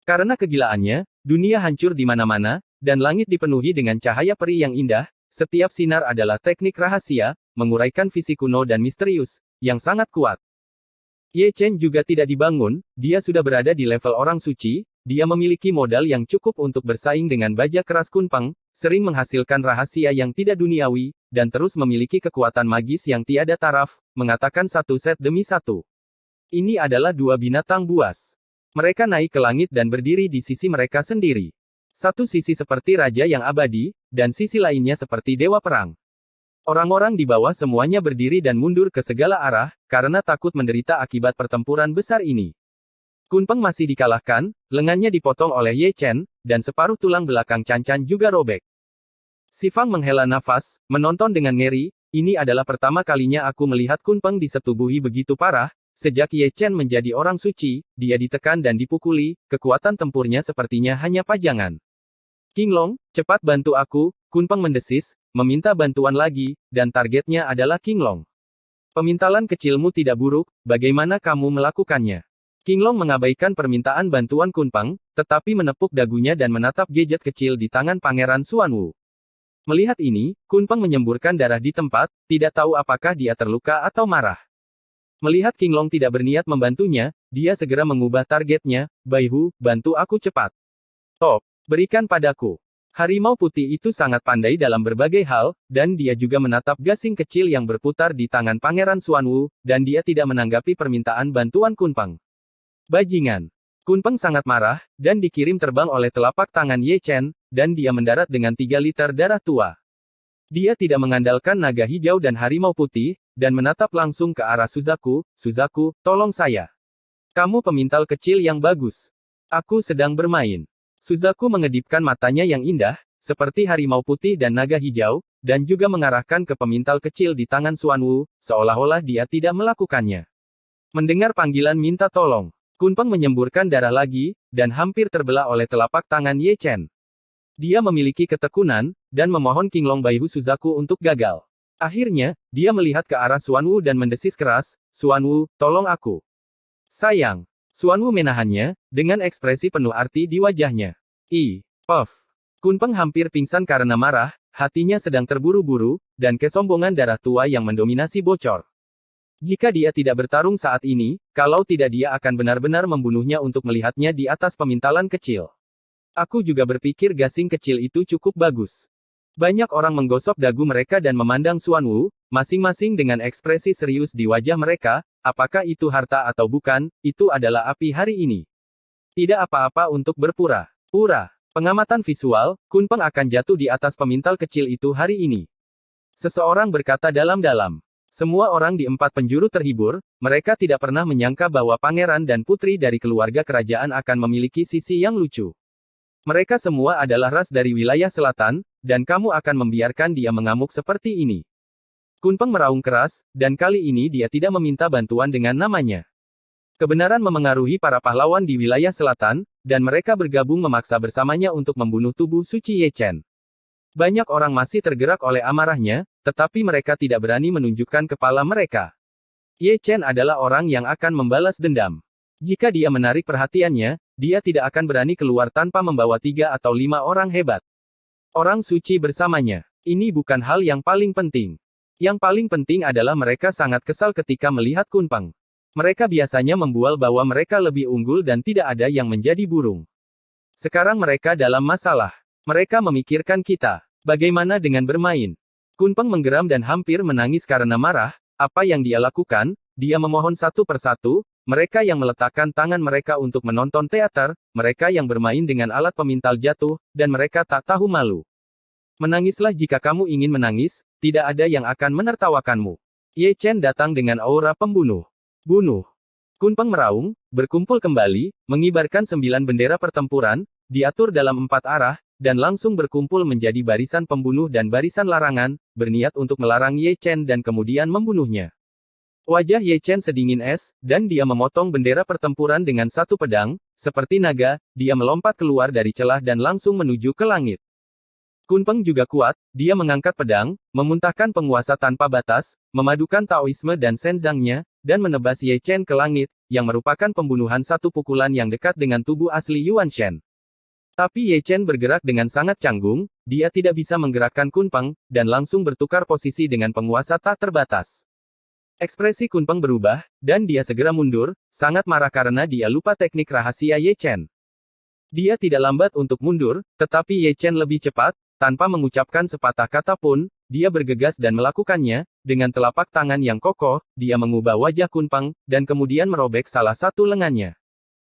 Karena kegilaannya, dunia hancur di mana-mana, dan langit dipenuhi dengan cahaya peri yang indah, setiap sinar adalah teknik rahasia, menguraikan visi kuno dan misterius, yang sangat kuat. Ye Chen juga tidak dibangun, dia sudah berada di level orang suci, dia memiliki modal yang cukup untuk bersaing dengan baja keras Kunpeng, sering menghasilkan rahasia yang tidak duniawi, dan terus memiliki kekuatan magis yang tiada taraf, mengatakan satu set demi satu. Ini adalah 2 binatang buas. Mereka naik ke langit dan berdiri di sisi mereka sendiri. Satu sisi seperti raja yang abadi, dan sisi lainnya seperti dewa perang. Orang-orang di bawah semuanya berdiri dan mundur ke segala arah, karena takut menderita akibat pertempuran besar ini. Kunpeng masih dikalahkan, lengannya dipotong oleh Ye Chen, dan separuh tulang belakang Can-Can juga robek. Si Fang menghela nafas, menonton dengan ngeri, ini adalah pertama kalinya aku melihat Kunpeng disetubuhi begitu parah, sejak Ye Chen menjadi orang suci, dia ditekan dan dipukuli, kekuatan tempurnya sepertinya hanya pajangan. Qinglong, cepat bantu aku, Kunpeng mendesis, meminta bantuan lagi, dan targetnya adalah Qinglong. Pemintalan kecilmu tidak buruk, bagaimana kamu melakukannya? Qinglong mengabaikan permintaan bantuan Kunpeng, tetapi menepuk dagunya dan menatap gadget kecil di tangan Pangeran Xuanwu. Melihat ini, Kunpeng menyemburkan darah di tempat, tidak tahu apakah dia terluka atau marah. Melihat Qinglong tidak berniat membantunya, dia segera mengubah targetnya, Baihu, bantu aku cepat. Top, berikan padaku. Harimau putih itu sangat pandai dalam berbagai hal, dan dia juga menatap gasing kecil yang berputar di tangan Pangeran Xuanwu, dan dia tidak menanggapi permintaan bantuan Kunpeng. Bajingan. Kunpeng sangat marah, dan dikirim terbang oleh telapak tangan Ye Chen, dan dia mendarat dengan 3 liter darah tua. Dia tidak mengandalkan naga hijau dan harimau putih, dan menatap langsung ke arah Suzaku, Suzaku, tolong saya. Kamu pemintal kecil yang bagus. Aku sedang bermain. Suzaku mengedipkan matanya yang indah, seperti harimau putih dan naga hijau, dan juga mengarahkan ke pemintal kecil di tangan Xuanwu, seolah-olah dia tidak melakukannya. Mendengar panggilan minta tolong, Kunpeng menyemburkan darah lagi, dan hampir terbelah oleh telapak tangan Ye Chen. Dia memiliki ketekunan, dan memohon Qinglong Baihu Suzaku untuk gagal. Akhirnya, dia melihat ke arah Xuanwu dan mendesis keras, Xuanwu, tolong aku. Sayang. Xuanwu menahannya, dengan ekspresi penuh arti di wajahnya. Puff. Kunpeng hampir pingsan karena marah, hatinya sedang terburu-buru, dan kesombongan darah tua yang mendominasi bocor. Jika dia tidak bertarung saat ini, kalau tidak dia akan benar-benar membunuhnya untuk melihatnya di atas pemintalan kecil. Aku juga berpikir gasing kecil itu cukup bagus. Banyak orang menggosok dagu mereka dan memandang Xuanwu, masing-masing dengan ekspresi serius di wajah mereka, apakah itu harta atau bukan, itu adalah api hari ini. Tidak apa-apa untuk berpura-pura. Pengamatan visual, Kunpeng akan jatuh di atas pemintal kecil itu hari ini. Seseorang berkata dalam-dalam. Semua orang di empat penjuru terhibur, mereka tidak pernah menyangka bahwa pangeran dan putri dari keluarga kerajaan akan memiliki sisi yang lucu. Mereka semua adalah ras dari wilayah selatan, dan kamu akan membiarkan dia mengamuk seperti ini. Kunpeng meraung keras, dan kali ini dia tidak meminta bantuan dengan namanya. Kebenaran memengaruhi para pahlawan di wilayah selatan, dan mereka bergabung memaksa bersamanya untuk membunuh tubuh suci Ye Chen. Banyak orang masih tergerak oleh amarahnya, tetapi mereka tidak berani menunjukkan kepala mereka. Ye Chen adalah orang yang akan membalas dendam. Jika dia menarik perhatiannya, dia tidak akan berani keluar tanpa membawa 3 atau 5 orang hebat. Orang suci bersamanya. Ini bukan hal yang paling penting. Yang paling penting adalah mereka sangat kesal ketika melihat Kunpeng. Mereka biasanya membual bahwa mereka lebih unggul dan tidak ada yang menjadi burung. Sekarang mereka dalam masalah. Mereka memikirkan kita. Bagaimana dengan bermain? Kunpeng menggeram dan hampir menangis karena marah. Apa yang dia lakukan? Dia memohon satu persatu. Mereka yang meletakkan tangan mereka untuk menonton teater, mereka yang bermain dengan alat pemintal jatuh, dan mereka tak tahu malu. Menangislah jika kamu ingin menangis, tidak ada yang akan menertawakanmu. Ye Chen datang dengan aura pembunuh. Bunuh. Kunpeng meraung, berkumpul kembali, mengibarkan 9 bendera pertempuran, diatur dalam 4 arah, dan langsung berkumpul menjadi barisan pembunuh dan barisan larangan, berniat untuk melarang Ye Chen dan kemudian membunuhnya. Wajah Ye Chen sedingin es, dan dia memotong bendera pertempuran dengan satu pedang, seperti naga, dia melompat keluar dari celah dan langsung menuju ke langit. Kunpeng juga kuat, dia mengangkat pedang, memuntahkan penguasa tanpa batas, memadukan Taoisme dan Shenzangnya, dan menebas Ye Chen ke langit, yang merupakan pembunuhan satu pukulan yang dekat dengan tubuh asli Yuan Shen. Tapi Ye Chen bergerak dengan sangat canggung, dia tidak bisa menggerakkan Kunpeng, dan langsung bertukar posisi dengan penguasa tak terbatas. Ekspresi Kunpeng berubah, dan dia segera mundur, sangat marah karena dia lupa teknik rahasia Ye Chen. Dia tidak lambat untuk mundur, tetapi Ye Chen lebih cepat, tanpa mengucapkan sepatah kata pun, dia bergegas dan melakukannya, dengan telapak tangan yang kokoh, dia mengubah wajah Kunpeng, dan kemudian merobek salah satu lengannya.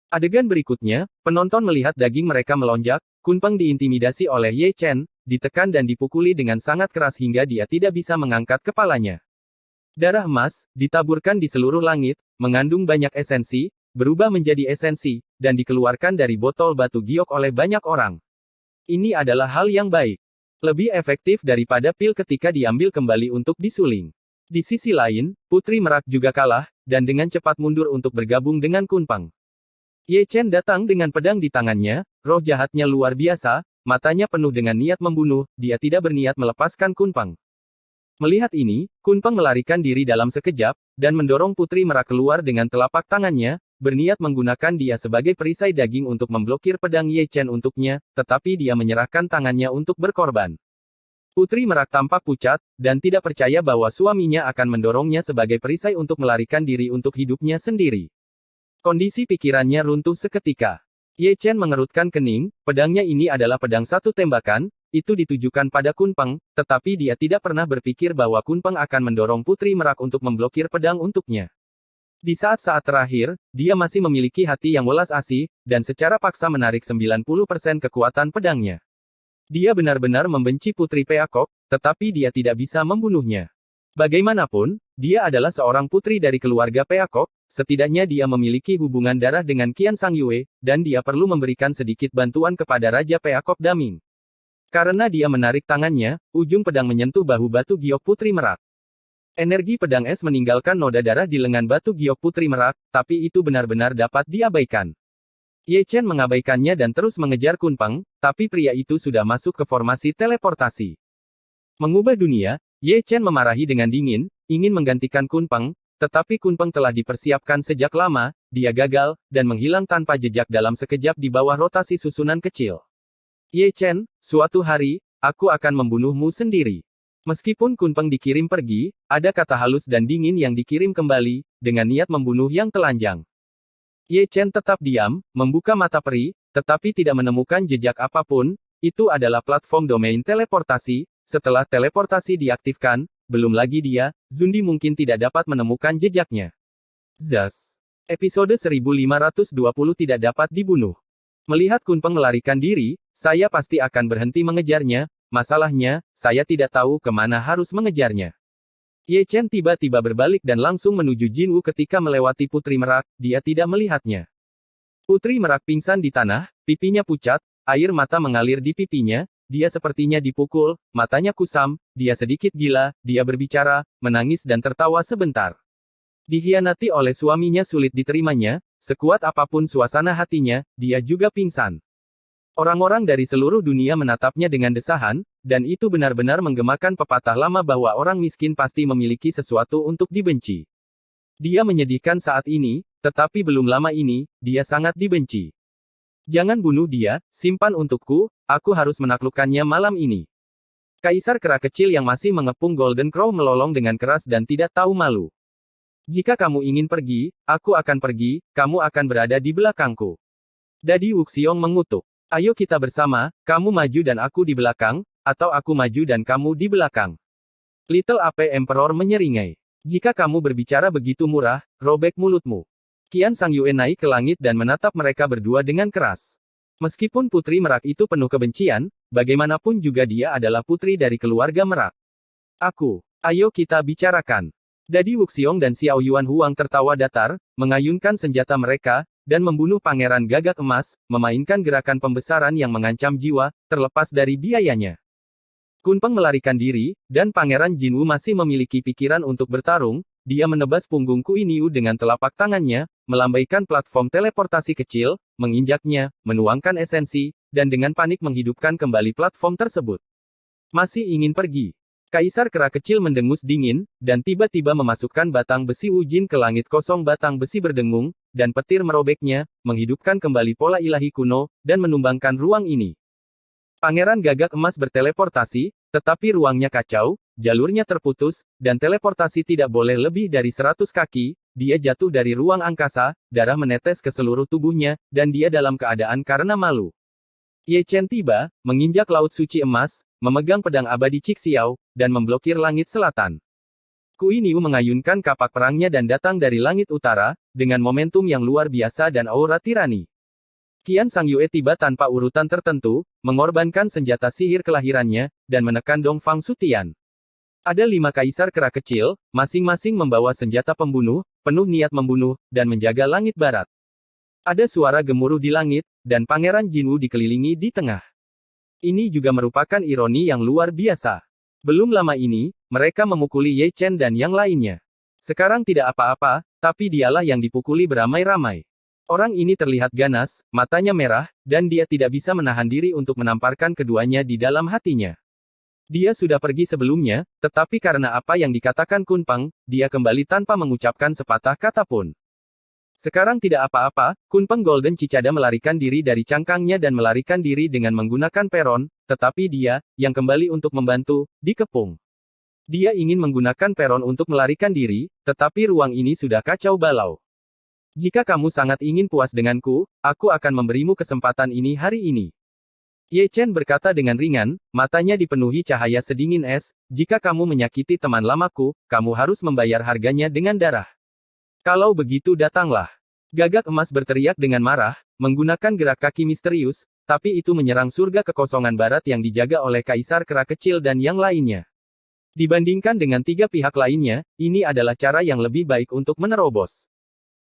Adegan berikutnya, penonton melihat daging mereka melonjak, Kunpeng diintimidasi oleh Ye Chen, ditekan dan dipukuli dengan sangat keras hingga dia tidak bisa mengangkat kepalanya. Darah emas, ditaburkan di seluruh langit, mengandung banyak esensi, berubah menjadi esensi, dan dikeluarkan dari botol batu giok oleh banyak orang. Ini adalah hal yang baik. Lebih efektif daripada pil ketika diambil kembali untuk disuling. Di sisi lain, Putri Merak juga kalah, dan dengan cepat mundur untuk bergabung dengan Kunpeng. Ye Chen datang dengan pedang di tangannya, roh jahatnya luar biasa, matanya penuh dengan niat membunuh, dia tidak berniat melepaskan Kunpeng. Melihat ini, Kunpeng melarikan diri dalam sekejap, dan mendorong Putri Merak keluar dengan telapak tangannya, berniat menggunakan dia sebagai perisai daging untuk memblokir pedang Ye Chen untuknya, tetapi dia menyerahkan tangannya untuk berkorban. Putri Merak tampak pucat, dan tidak percaya bahwa suaminya akan mendorongnya sebagai perisai untuk melarikan diri untuk hidupnya sendiri. Kondisi pikirannya runtuh seketika. Ye Chen mengerutkan kening, pedangnya ini adalah pedang satu tembakan, itu ditujukan pada Kunpeng, tetapi dia tidak pernah berpikir bahwa Kunpeng akan mendorong Putri Merak untuk memblokir pedang untuknya. Di saat-saat terakhir, dia masih memiliki hati yang welas asih, dan secara paksa menarik 90% kekuatan pedangnya. Dia benar-benar membenci Putri Peacock, tetapi dia tidak bisa membunuhnya. Bagaimanapun, dia adalah seorang putri dari keluarga Peacock, setidaknya dia memiliki hubungan darah dengan Qian Sangyue, dan dia perlu memberikan sedikit bantuan kepada Raja Peacock Daming. Karena dia menarik tangannya, ujung pedang menyentuh bahu batu giok Putri Merak. Energi pedang es meninggalkan noda darah di lengan batu giok Putri Merak, tapi itu benar-benar dapat diabaikan. Ye Chen mengabaikannya dan terus mengejar Kunpeng, tapi pria itu sudah masuk ke formasi teleportasi. Mengubah dunia, Ye Chen memarahi dengan dingin, ingin menggantikan Kunpeng, tetapi Kunpeng telah dipersiapkan sejak lama, dia gagal, dan menghilang tanpa jejak dalam sekejap di bawah rotasi susunan kecil. Ye Chen, suatu hari, aku akan membunuhmu sendiri. Meskipun Kunpeng dikirim pergi, ada kata halus dan dingin yang dikirim kembali, dengan niat membunuh yang telanjang. Ye Chen tetap diam, membuka mata peri, tetapi tidak menemukan jejak apapun, itu adalah platform domain teleportasi. Setelah teleportasi diaktifkan, belum lagi dia, Zundi mungkin tidak dapat menemukan jejaknya. Zas. Episode 1520 tidak dapat dibunuh. Melihat Kunpeng melarikan diri, saya pasti akan berhenti mengejarnya, masalahnya, saya tidak tahu kemana harus mengejarnya. Ye Chen tiba-tiba berbalik dan langsung menuju Jinwu ketika melewati Putri Merak, dia tidak melihatnya. Putri Merak pingsan di tanah, pipinya pucat, air mata mengalir di pipinya, dia sepertinya dipukul, matanya kusam, dia sedikit gila, dia berbicara, menangis dan tertawa sebentar. Dikhianati oleh suaminya sulit diterimanya, sekuat apapun suasana hatinya, dia juga pingsan. Orang-orang dari seluruh dunia menatapnya dengan desahan, dan itu benar-benar menggemakan pepatah lama bahwa orang miskin pasti memiliki sesuatu untuk dibenci. Dia menyedihkan saat ini, tetapi belum lama ini, dia sangat dibenci. Jangan bunuh dia, simpan untukku, aku harus menaklukkannya malam ini. Kaisar kera kecil yang masih mengepung Golden Crow melolong dengan keras dan tidak tahu malu. Jika kamu ingin pergi, aku akan pergi, kamu akan berada di belakangku. Dadi Wuxiong mengutuk. Ayo kita bersama, kamu maju dan aku di belakang, atau aku maju dan kamu di belakang. Little Ape Emperor menyeringai. Jika kamu berbicara begitu murah, robek mulutmu. Qian Sangyue naik ke langit dan menatap mereka berdua dengan keras. Meskipun Putri Merak itu penuh kebencian, bagaimanapun juga dia adalah putri dari keluarga Merak. Ayo kita bicarakan. Dadi Wuxiong dan Xiao Yuan Huang tertawa datar, mengayunkan senjata mereka, dan membunuh Pangeran Gagak Emas, memainkan gerakan pembesaran yang mengancam jiwa, terlepas dari biayanya. Kunpeng melarikan diri, dan Pangeran Jinwu masih memiliki pikiran untuk bertarung, dia menebas punggung Kui Niu dengan telapak tangannya, melambaikan platform teleportasi kecil, menginjaknya, menuangkan esensi, dan dengan panik menghidupkan kembali platform tersebut. Masih ingin pergi. Kaisar kera kecil mendengus dingin, dan tiba-tiba memasukkan batang besi Wujin ke langit kosong. Batang besi berdengung, dan petir merobeknya, menghidupkan kembali pola ilahi kuno, dan menumbangkan ruang ini. Pangeran Gagak Emas berteleportasi, tetapi ruangnya kacau, jalurnya terputus, dan teleportasi tidak boleh lebih dari 100 kaki, dia jatuh dari ruang angkasa, darah menetes ke seluruh tubuhnya, dan dia dalam keadaan karena malu. Ye Chen tiba, menginjak laut suci emas, memegang pedang abadi Cixiao, dan memblokir langit selatan. Kui Niu mengayunkan kapak perangnya dan datang dari langit utara, dengan momentum yang luar biasa dan aura tirani. Qian Sangyue tiba tanpa urutan tertentu, mengorbankan senjata sihir kelahirannya, dan menekan Dongfang Sutian. Ada 5 kaisar kera kecil, masing-masing membawa senjata pembunuh, penuh niat membunuh, dan menjaga langit barat. Ada suara gemuruh di langit, dan Pangeran Jinwu dikelilingi di tengah. Ini juga merupakan ironi yang luar biasa. Belum lama ini, mereka memukuli Ye Chen dan yang lainnya. Sekarang tidak apa-apa, tapi dialah yang dipukuli beramai-ramai. Orang ini terlihat ganas, matanya merah, dan dia tidak bisa menahan diri untuk menamparkan keduanya di dalam hatinya. Dia sudah pergi sebelumnya, tetapi karena apa yang dikatakan Kunpeng, dia kembali tanpa mengucapkan sepatah kata pun. Sekarang tidak apa-apa, Kunpeng Golden Cicada melarikan diri dari cangkangnya dan melarikan diri dengan menggunakan peron, tetapi dia, yang kembali untuk membantu, dikepung. Dia ingin menggunakan peron untuk melarikan diri, tetapi ruang ini sudah kacau balau. Jika kamu sangat ingin puas denganku, aku akan memberimu kesempatan ini hari ini. Ye Chen berkata dengan ringan, matanya dipenuhi cahaya sedingin es, jika kamu menyakiti teman lamaku, kamu harus membayar harganya dengan darah. Kalau begitu datanglah. Gagak Emas berteriak dengan marah, menggunakan gerak kaki misterius, tapi itu menyerang surga kekosongan barat yang dijaga oleh Kaisar Kera Kecil dan yang lainnya. Dibandingkan dengan 3 pihak lainnya, ini adalah cara yang lebih baik untuk menerobos.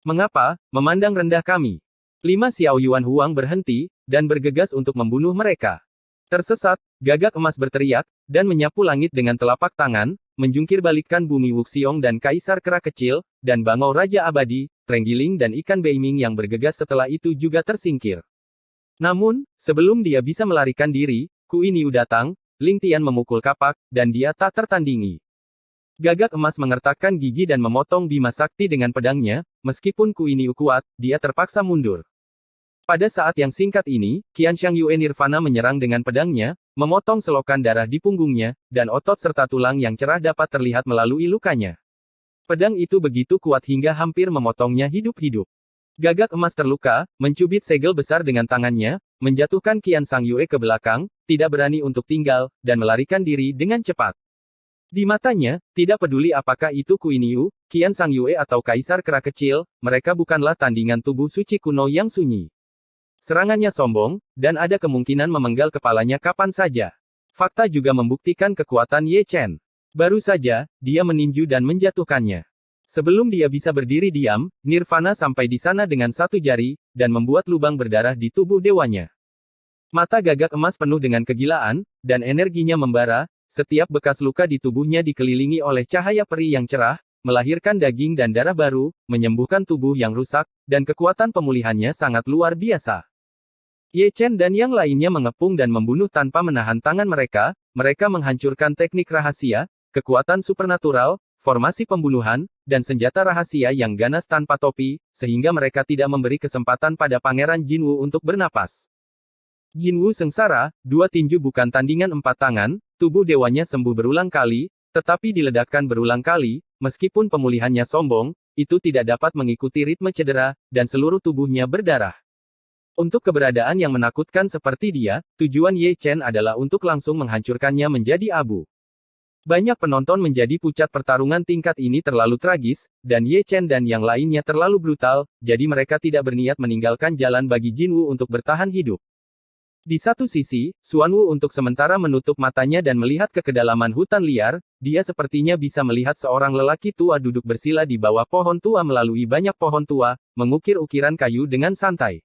Mengapa, memandang rendah kami? 5 Xiao Yuan Huang berhenti, dan bergegas untuk membunuh mereka. Tersesat, Gagak Emas berteriak, dan menyapu langit dengan telapak tangan, menjungkir balikkan bumi Wuxiong dan Kaisar Kera Kecil, dan bangau Raja Abadi, Trenggiling dan ikan Beiming yang bergegas setelah itu juga tersingkir. Namun, sebelum dia bisa melarikan diri, Kui Niu datang, Ling Tian memukul kapak, dan dia tak tertandingi. Gagak Emas mengertakkan gigi dan memotong Bima Sakti dengan pedangnya, meskipun Kui Niu kuat, dia terpaksa mundur. Pada saat yang singkat ini, Qianxiang Yue Nirvana menyerang dengan pedangnya, memotong selokan darah di punggungnya, dan otot serta tulang yang cerah dapat terlihat melalui lukanya. Pedang itu begitu kuat hingga hampir memotongnya hidup-hidup. Gagak Emas terluka, mencubit segel besar dengan tangannya, menjatuhkan Qianxiang Yue ke belakang, tidak berani untuk tinggal, dan melarikan diri dengan cepat. Di matanya, tidak peduli apakah itu Kui Niu, Qianxiang Yue atau Kaisar Kera Kecil, mereka bukanlah tandingan tubuh suci kuno yang sunyi. Serangannya sombong, dan ada kemungkinan memenggal kepalanya kapan saja. Fakta juga membuktikan kekuatan Ye Chen. Baru saja, dia meninju dan menjatuhkannya. Sebelum dia bisa berdiri diam, Nirvana sampai di sana dengan satu jari, dan membuat lubang berdarah di tubuh dewanya. Mata Gagak Emas penuh dengan kegilaan, dan energinya membara, setiap bekas luka di tubuhnya dikelilingi oleh cahaya peri yang cerah, melahirkan daging dan darah baru, menyembuhkan tubuh yang rusak, dan kekuatan pemulihannya sangat luar biasa. Ye Chen dan yang lainnya mengepung dan membunuh tanpa menahan tangan mereka menghancurkan teknik rahasia, kekuatan supernatural, formasi pembunuhan, dan senjata rahasia yang ganas tanpa topi, sehingga mereka tidak memberi kesempatan pada Pangeran Jinwu untuk bernapas. Jinwu sengsara, dua tinju bukan tandingan empat tangan, tubuh dewanya sembuh berulang kali, tetapi diledakkan berulang kali, meskipun pemulihannya sombong, itu tidak dapat mengikuti ritme cedera, dan seluruh tubuhnya berdarah. Untuk keberadaan yang menakutkan seperti dia, tujuan Ye Chen adalah untuk langsung menghancurkannya menjadi abu. Banyak penonton menjadi pucat pertarungan tingkat ini terlalu tragis, dan Ye Chen dan yang lainnya terlalu brutal, jadi mereka tidak berniat meninggalkan jalan bagi Jinwu untuk bertahan hidup. Di satu sisi, Xuanwu untuk sementara menutup matanya dan melihat ke kedalaman hutan liar, dia sepertinya bisa melihat seorang lelaki tua duduk bersila di bawah pohon tua melalui banyak pohon tua, mengukir ukiran kayu dengan santai.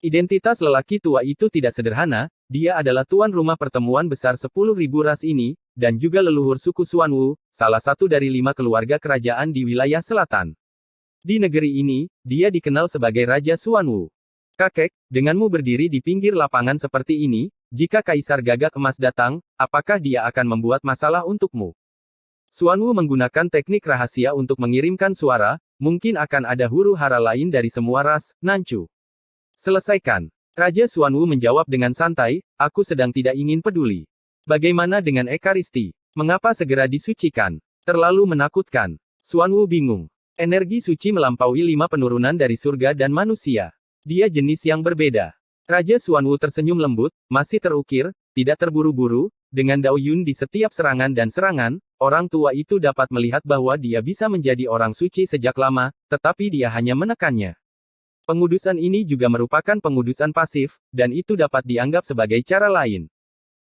Identitas lelaki tua itu tidak sederhana, dia adalah tuan rumah pertemuan besar 10.000 ras ini, dan juga leluhur suku Xuanwu, salah satu dari 5 keluarga kerajaan di wilayah selatan. Di negeri ini, dia dikenal sebagai Raja Xuanwu. Kakek, denganmu berdiri di pinggir lapangan seperti ini, jika Kaisar Gagak Emas datang, apakah dia akan membuat masalah untukmu? Xuanwu menggunakan teknik rahasia untuk mengirimkan suara, mungkin akan ada huru-hara lain dari semua ras, Nanchu. Selesaikan. Raja Xuanwu menjawab dengan santai, aku sedang tidak ingin peduli. Bagaimana dengan Ekaristi? Mengapa segera disucikan? Terlalu menakutkan. Xuanwu bingung. Energi suci melampaui 5 penurunan dari surga dan manusia. Dia jenis yang berbeda. Raja Xuanwu tersenyum lembut, masih terukir, tidak terburu-buru, dengan Dao Yun di setiap serangan dan serangan, orang tua itu dapat melihat bahwa dia bisa menjadi orang suci sejak lama, tetapi dia hanya menekannya. Pengudusan ini juga merupakan pengudusan pasif, dan itu dapat dianggap sebagai cara lain.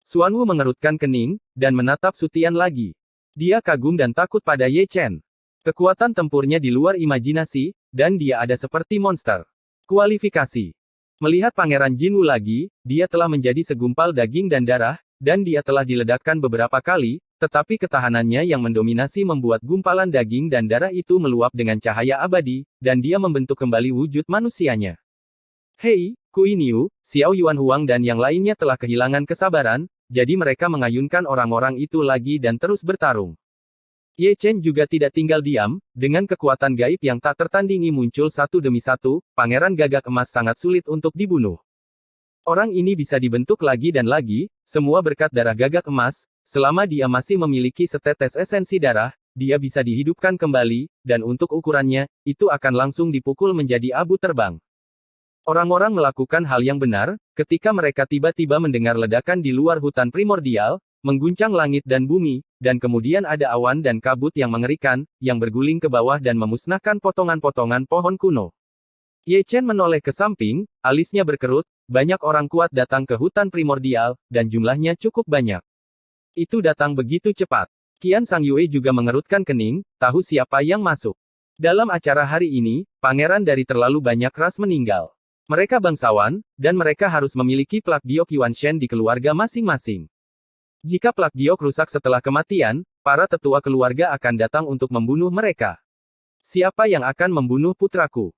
Xuanwu mengerutkan kening, dan menatap Sutian lagi. Dia kagum dan takut pada Ye Chen. Kekuatan tempurnya di luar imajinasi, dan dia ada seperti monster. Kualifikasi. Melihat Pangeran Jinwu lagi, dia telah menjadi segumpal daging dan darah, dan dia telah diledakkan beberapa kali, tetapi ketahanannya yang mendominasi membuat gumpalan daging dan darah itu meluap dengan cahaya abadi, dan dia membentuk kembali wujud manusianya. Hei, Kui Niu, Xiao Yuan Huang dan yang lainnya telah kehilangan kesabaran, jadi mereka mengayunkan orang-orang itu lagi dan terus bertarung. Ye Chen juga tidak tinggal diam, dengan kekuatan gaib yang tak tertandingi muncul satu demi satu, Pangeran Gagak Emas sangat sulit untuk dibunuh. Orang ini bisa dibentuk lagi dan lagi, semua berkat darah Gagak Emas, selama dia masih memiliki setetes esensi darah, dia bisa dihidupkan kembali, dan untuk ukurannya, itu akan langsung dipukul menjadi abu terbang. Orang-orang melakukan hal yang benar, ketika mereka tiba-tiba mendengar ledakan di luar hutan primordial, mengguncang langit dan bumi, dan kemudian ada awan dan kabut yang mengerikan, yang berguling ke bawah dan memusnahkan potongan-potongan pohon kuno. Ye Chen menoleh ke samping, alisnya berkerut, banyak orang kuat datang ke hutan primordial, dan jumlahnya cukup banyak. Itu datang begitu cepat. Qian Sangyue juga mengerutkan kening, tahu siapa yang masuk. Dalam acara hari ini, pangeran dari terlalu banyak ras meninggal. Mereka bangsawan, dan mereka harus memiliki plak giok Yuan Shen di keluarga masing-masing. Jika plak giok rusak setelah kematian, para tetua keluarga akan datang untuk membunuh mereka. Siapa yang akan membunuh putraku?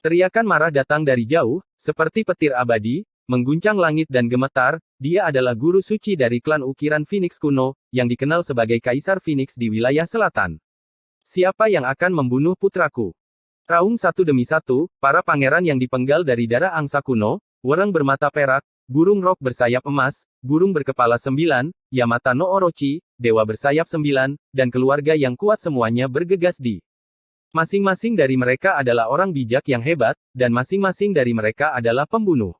Teriakan marah datang dari jauh, seperti petir abadi, mengguncang langit dan gemetar. Dia adalah guru suci dari klan ukiran Phoenix kuno, yang dikenal sebagai Kaisar Phoenix di wilayah selatan. Siapa yang akan membunuh putraku? Raung satu demi satu, para pangeran yang dipenggal dari darah angsa kuno, wereng bermata perak, burung rok bersayap emas, burung berkepala 9, Yamata no Orochi, dewa bersayap 9, dan keluarga yang kuat semuanya bergegas di. Masing-masing dari mereka adalah orang bijak yang hebat, dan masing-masing dari mereka adalah pembunuh.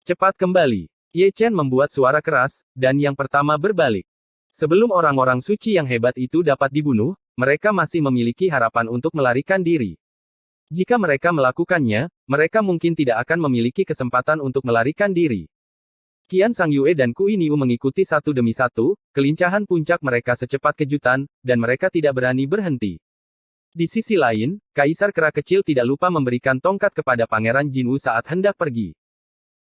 Cepat kembali. Ye Chen membuat suara keras, dan yang pertama berbalik. Sebelum orang-orang suci yang hebat itu dapat dibunuh, mereka masih memiliki harapan untuk melarikan diri. Jika mereka melakukannya, mereka mungkin tidak akan memiliki kesempatan untuk melarikan diri. Qian Sang Yue dan Kui Niu mengikuti satu demi satu, kelincahan puncak mereka secepat kejutan, dan mereka tidak berani berhenti. Di sisi lain, Kaisar Kera Kecil tidak lupa memberikan tongkat kepada Pangeran Jinwu saat hendak pergi.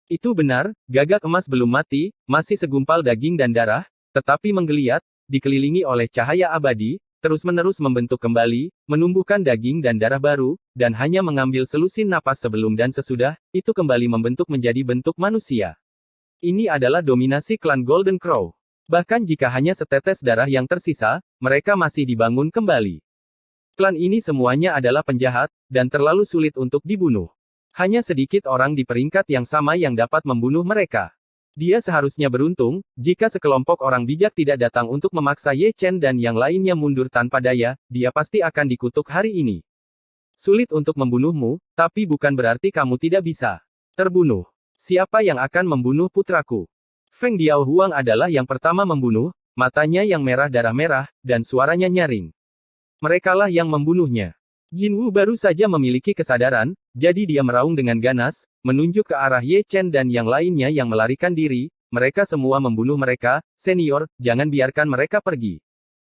Itu benar, gagak emas belum mati, masih segumpal daging dan darah, tetapi menggeliat, dikelilingi oleh cahaya abadi, terus-menerus membentuk kembali, menumbuhkan daging dan darah baru, dan hanya mengambil selusin napas sebelum dan sesudah, itu kembali membentuk menjadi bentuk manusia. Ini adalah dominasi klan Golden Crow. Bahkan jika hanya setetes darah yang tersisa, mereka masih dibangun kembali. Klan ini semuanya adalah penjahat, dan terlalu sulit untuk dibunuh. Hanya sedikit orang di peringkat yang sama yang dapat membunuh mereka. Dia seharusnya beruntung, jika sekelompok orang bijak tidak datang untuk memaksa Ye Chen dan yang lainnya mundur tanpa daya, dia pasti akan dikutuk hari ini. Sulit untuk membunuhmu, tapi bukan berarti kamu tidak bisa terbunuh. Siapa yang akan membunuh putraku? Feng Diaohuang adalah yang pertama membunuh, matanya yang merah darah merah, dan suaranya nyaring. Merekalah yang membunuhnya. Jinwu baru saja memiliki kesadaran, jadi dia meraung dengan ganas, menunjuk ke arah Ye Chen dan yang lainnya yang melarikan diri. Mereka semua membunuh mereka, senior, jangan biarkan mereka pergi.